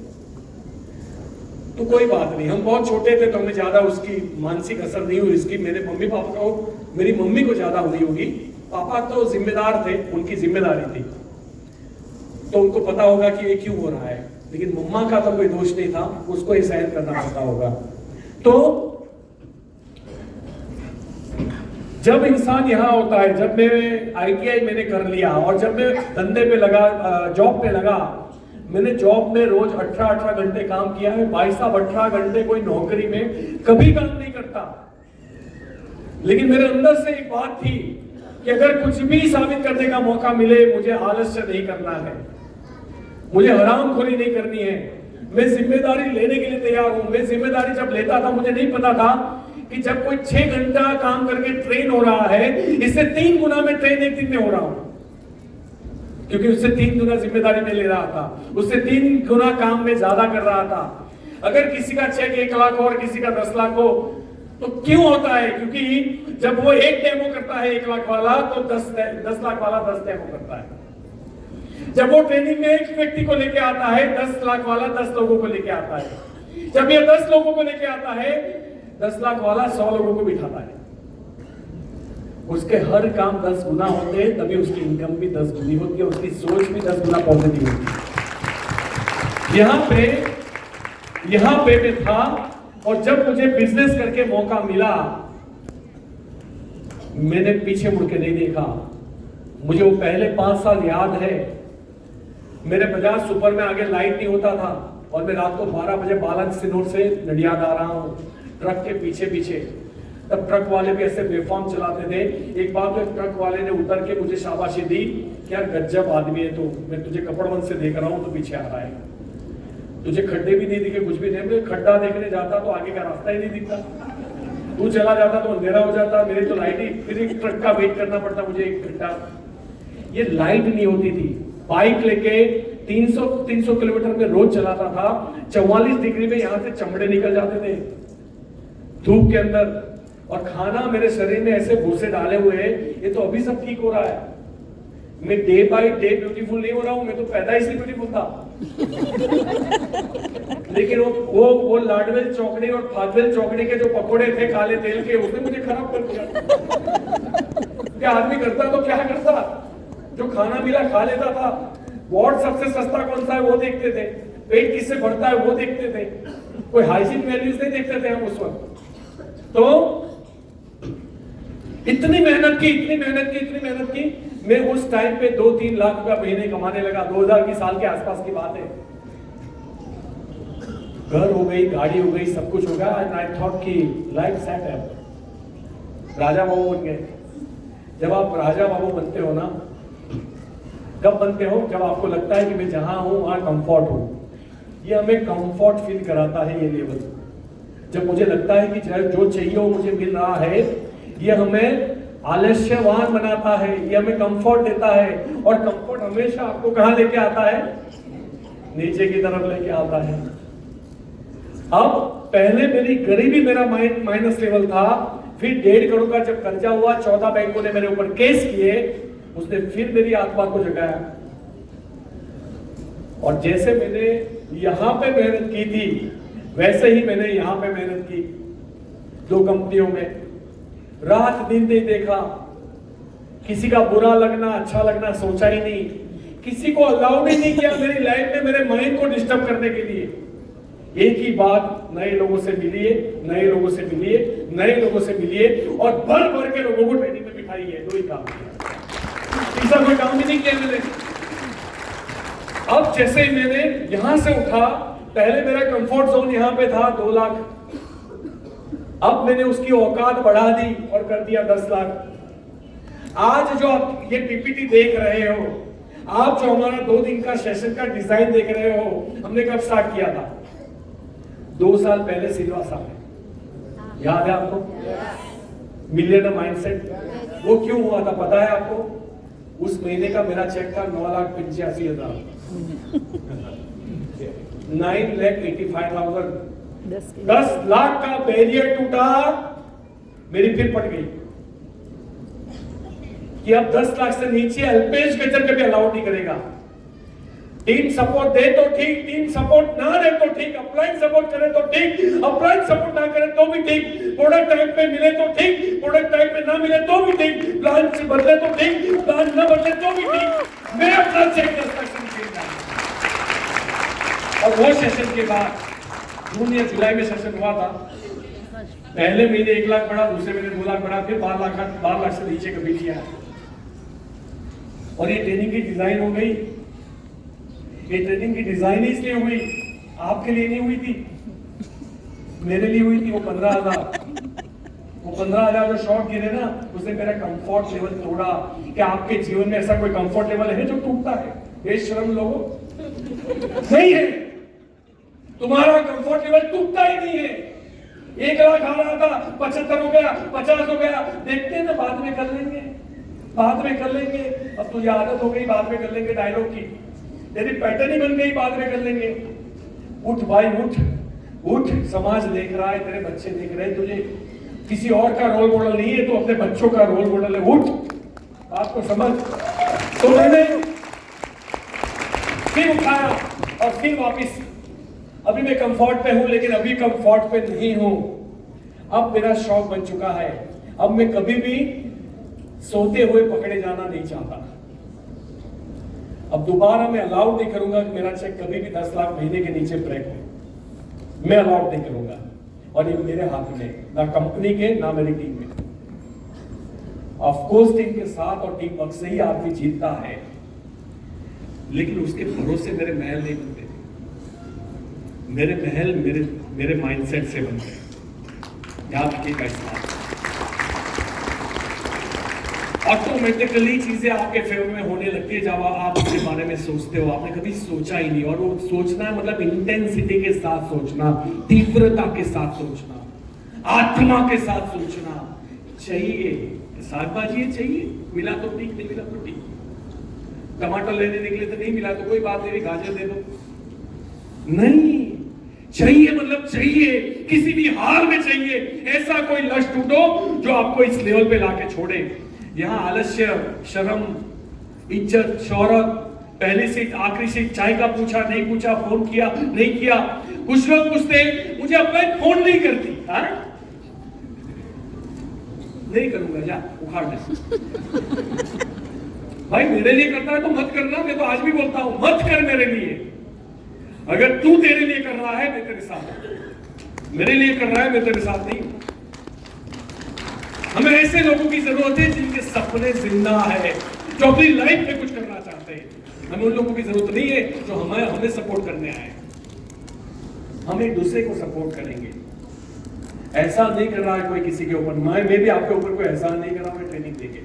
तो कोई बात नहीं, हम बहुत छोटे थे तो हमें ज्यादा उसकी मानसिक असर नहीं हुई इसकी। मेरे मम्मी पापा को, मेरी मम्मी को ज्यादा हुई होगी, पापा तो जिम्मेदार थे, उनकी जिम्मेदारी थी, तो उनको पता होगा कि ये क्यों हो रहा है। लेकिन मम्मा का तो कोई दोष नहीं था, उसको ही सहन करना पड़ता होगा। तो जब इंसान यहाँ होता है, जब मैं ITI मैंने कर लिया और जब मैं धंधे पे लगा, जॉब पे लगा, मैंने जॉब में रोज 18 घंटे काम किया है। भाई साहब 18 घंटे कोई नौकरी में कभी काम नहीं करता, लेकिन मेरे अंदर से एक बात थी कि अगर कुछ भी साबित करने का मौका मिले, मुझे आलस्य नहीं करना है, मुझे हरामखोरी नहीं करनी है, मैं जिम्मेदारी लेने के लिए तैयार हूं। मैं जिम्मेदारी जब लेता था, मुझे नहीं पता था कि जब कोई 6 घंटा काम करके ट्रेन हो रहा है, इससे 3 गुना में ट्रेन एक दिन में हो रहा हूं, क्योंकि उससे 3 गुना जिम्मेदारी में ले रहा था, उससे 3 गुना काम में ज्यादा कर रहा था। अगर किसी का चेक 1 लाख हो और किसी का 10 लाख हो, तो क्यों होता है, क्योंकि जब वो एक डेमो करता है 1 लाख वाला, तो 10 लाख वाला 10 डेमो करता है। जब वो ट्रेनिंग में एक व्यक्ति को लेके आता है, 10 लाख वाला 10 लोगों को लेके आता है। जब ये 10 लोगों को लेके आता है, 10 लाख वाला 100 लोगों को बिठाता है। उसके हर काम 10 गुना होते हैं, तभी उसकी इनकम भी 10 गुनी होती है, उसकी सोच भी 10 गुना पॉजिटिव होती है। यहाँ पे मैं था, और जब मुझे बिजनेस करके मौका मिला, मैंने पीछे मुड़ के नहीं देखा। मुझे वो पहले 5 साल याद है। मेरे बजाज सुपर में आगे लाइट नहीं होता था, और मैं रात को 12 बजे बालन सिनोर से नडियाद आ रहा हूँ ट्रक के पीछे पीछे। तब ट्रक वाले भी ऐसे बेफाम चलाते थे। एक बार तो ट्रक वाले ने उतर के मुझे शाबाशी दी, क्या गजब आदमी है, तो मैं तुझे कपड़वन से देख रहा हूँ, तो पीछे आ रहा है, तुझे खड्डे भी नहीं दिखे, कुछ भी नहीं। मैं खड्डा देखने जाता तो आगे का रास्ता ही नहीं दिखता। तू चला जाता तो अंधेरा हो जाता, मेरी तो लाइट ही, फिर एक ट्रक का वेट करना पड़ता मुझे 1 घंटा। ये लाइट नहीं होती थी, बाइक लेके 300 किलोमीटर में रोज चलाता था, 44 डिग्री में यहां से चमड़े निकल जाते थे धूप के अंदर, और खाना मेरे शरीर में ऐसे भूसे डाले हुए हैं, ये तो अभी सब ठीक हो रहा है। मैं डे बाय डे ब्यूटीफुल नहीं हो रहा हूं, मैं तो पैदा इसलिए ब्यूटीफुल था। लेकिन वो लाडवेल चौकड़ी और फादवेल चौकड़ी के जो पकोड़े थे काले तेल के, उसने मुझे खराब कर दिया। क्या आदमी करता तो क्या करता, जो खाना मिला खा लेता था। वार्ड सबसे सस्ता कौन सा है वो देखते थे, पेट किससे बढ़ता है वो देखते थे, कोई हाइजीन वैल्यूज नहीं देखते थे हम उस वक्त। तो इतनी मेहनत की मैं उस टाइम पे 2-3 लाख रुपया महीने कमाने लगा। 2000 की साल के आसपास की बात है। घर हो गई, गाड़ी हो गई, सब कुछ हो गया, एंड आई थॉट कि लाइफ सेट है, राजा बाबू बन गए। जब आप राजा बाबू बनते हो ना, कब बनते हो, जब आपको लगता है कि मैं जहां हूं वहां कंफर्ट हूं। ये हमें कंफर्ट फील कराता है ये लेवल। जब मुझे लगता है कि जो चाहिए वो मुझे मिल रहा है, ये हमें आलस्यवान बनाता है, ये हमें कंफर्ट देता है। और कंफर्ट हमेशा आपको कहां लेके आता है, नीचे की तरफ लेके आता है। अब पहले मेरी गरीबी मेरा माइनस लेवल था, फिर 1.5 करोड़ का जब कर्जा हुआ, 14 बैंकों ने मेरे ऊपर केस किए, उसने फिर मेरी आत्मा को जगाया। और जैसे मैंने यहां पे मेहनत की थी, वैसे ही मैंने यहां पे मेहनत की 2 कंपनियों में, रात दिन नहीं देखा, किसी का बुरा लगना अच्छा लगना सोचा ही नहीं, किसी को अलाउ नहीं किया मेरी लाइफ में मेरे माइंड को डिस्टर्ब करने के लिए। एक ही बात, नए लोगों से मिलिए, नए लोगों से मिलिए, नए लोगों से मिलिए, और भर भर के लोगों को ट्रेनिंग में बिठाई है। 2 ही काम किया, तीसरा कोई काम भी नहीं किया मैंने। अब जैसे ही मैंने यहां से उठा, पहले मेरा कंफर्ट जोन यहां पे था 2 लाख, अब मैंने उसकी औकात बढ़ा दी और कर दिया 10 लाख। आज जो आप ये पीपीटी देख रहे हो, आप जो हमारा 2 दिन का सेशन का डिजाइन देख रहे हो, हमने कब स्टार्ट किया था, 2 साल पहले सिलवासा में, याद है आपको? मिलियनर माइंडसेट, वो क्यों हुआ था पता है आपको? उस महीने का मेरा चेक था 9,85,000, 9,85,000, 10 लाख का बैरियर टूटा, मेरी फिर पट गई कि अब 10 लाख से नीचे अल्पेश गजर कभी अलाउड नहीं करेगा। टीम सपोर्ट दे तो ठीक, टीम सपोर्ट ना दे तो ठीक, अपलाइन सपोर्ट करे तो ठीक, अपलाइन सपोर्ट ना करे तो भी ठीक, प्रोडक्ट टाइम पे मिले तो ठीक, प्रोडक्ट टाइम पे ना मिले तो भी ठीक, प्लान से बदले तो ठीक, प्लान ना बदले तो भी ठीक। मैं अपना चेक 10 लाख से नीचे नहीं। और वो सेशन के बाद जून या जुलाई में सेशन हुआ था, पहले महीने 1 लाख बढ़ा, दूसरे महीने 2 लाख बढ़ा, फिर 12 लाख से नीचे कभी नहीं आया। और ये ट्रेनिंग की डिजाइन हो गई, ये ट्रेनिंग की डिजाइन इसलिए हुई, आपके लिए नहीं हुई थी, मेरे लिए हुई थी। वो 15,000 जो शॉर्ट गिरे ना, उसने मेरा कंफर्ट लेवल तोड़ा। क्या आपके जीवन में ऐसा कोई कंफर्ट लेवल है जो टूटता है? बेशर्म लोगों, नहीं है। तुम्हारा कंफर्ट लेवल टूटता ही नहीं है। 1 लाख आ रहा था, 75 हो गया, 50 हो गया, देखते हैं ना, बाद में कर लेंगे, बाद में कर लेंगे। अब तुझे आदत हो गई बाद में कर लेंगे डायलॉग की, तेरी पैटर्न ही बन गई, बाद में कर लेंगे। उठ भाई उठ, उठ, समाज देख रहा है, तेरे बच्चे देख रहे हैं, तुझे किसी और का रोल मॉडल नहीं है, तो अपने बच्चों का रोल मॉडल है। उठ, आपको समझ। तो मैंने फिर उठाया और फिर वापिस। अभी मैं कंफर्ट पे हूं, लेकिन अभी कंफर्ट पे नहीं हूं। अब मेरा शौक बन चुका है, अब मैं कभी भी सोते हुए पकड़े जाना नहीं चाहता। अब दोबारा मैं अलाउड नहीं करूंगा कि मेरा चेक कभी भी 10 लाख महीने के नीचे ब्रेक हो। मैं अलाउड नहीं करूंगा, और ये मेरे हाथ में, ना कंपनी के ना मेरी टीम में। ऑफ कोर्स टीम के साथ और टीम वर्क से ही आदमी जीतता है, लेकिन उसके भरोसे मेरे महल नहीं बनते। मेरे महल मेरे माइंडसेट से बनते। याद रखिएगा इस बात। ऑटोमेटिकली चीजें आपके फेवर में होने लगती है जब आप उसके बारे में सोचते हो। आपने कभी सोचा ही नहीं, और वो सोचना है मतलब इंटेंसिटी के साथ सोचना, तीव्रता के साथ सोचना। आत्मा के साथ सोचना चाहिए। सागबाजी चाहिए, मिला तो ठीक, नहीं मिला तो ठीक। टमाटर लेने निकले तो नहीं मिला तो कोई बात नहीं, गाजर दे दो। नहीं चाहिए, मतलब चाहिए, किसी भी हाल में चाहिए। ऐसा कोई लक्ष्य टूटो जो आपको इस लेवल पे लाके छोड़े। यहां आलस्य, शर्म, इज्जत, शोहरत, पहली सीट, आखिरी सीट, चाय का पूछा नहीं पूछा, फोन किया नहीं किया। कुछ लोग पूछते मुझे अपना फोन नहीं करती, हाँ? नहीं करूंगा, जा उखाड़ दे। भाई मेरे लिए करता है तो मत करना, मैं तो आज भी बोलता हूं मत कर मेरे लिए। अगर तू तेरे लिए कर रहा है मैं तेरे साथ, मेरे लिए कर रहा है मैं तेरे साथ नहीं। हमें ऐसे लोगों की जरूरत है जिनके सपने जिंदा है, जो अपनी लाइफ में कुछ करना चाहते हैं। हमें उन लोगों की जरूरत नहीं है जो हमें सपोर्ट करने आए। हम एक दूसरे को सपोर्ट करेंगे। ऐसा नहीं कर रहा है कोई किसी के ऊपर, मैं भी आपके ऊपर कोई एहसान नहीं कर रहा हूं ट्रेनिंग देके।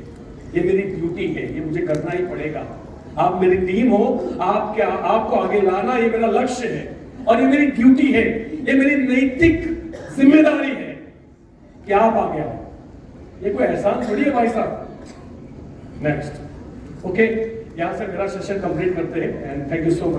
ये मेरी ड्यूटी है, ये मुझे करना ही पड़ेगा। आप मेरी टीम हो, आपको आगे लाना ये मेरा लक्ष्य है और ये मेरी ड्यूटी है, ये मेरी नैतिक जिम्मेदारी है कि आप आगे आओ। ये कोई एहसान थोड़ी है भाई साहब। नेक्स्ट, ओके, यहां से मेरा सेशन कंप्लीट करते हैं and thank you so much.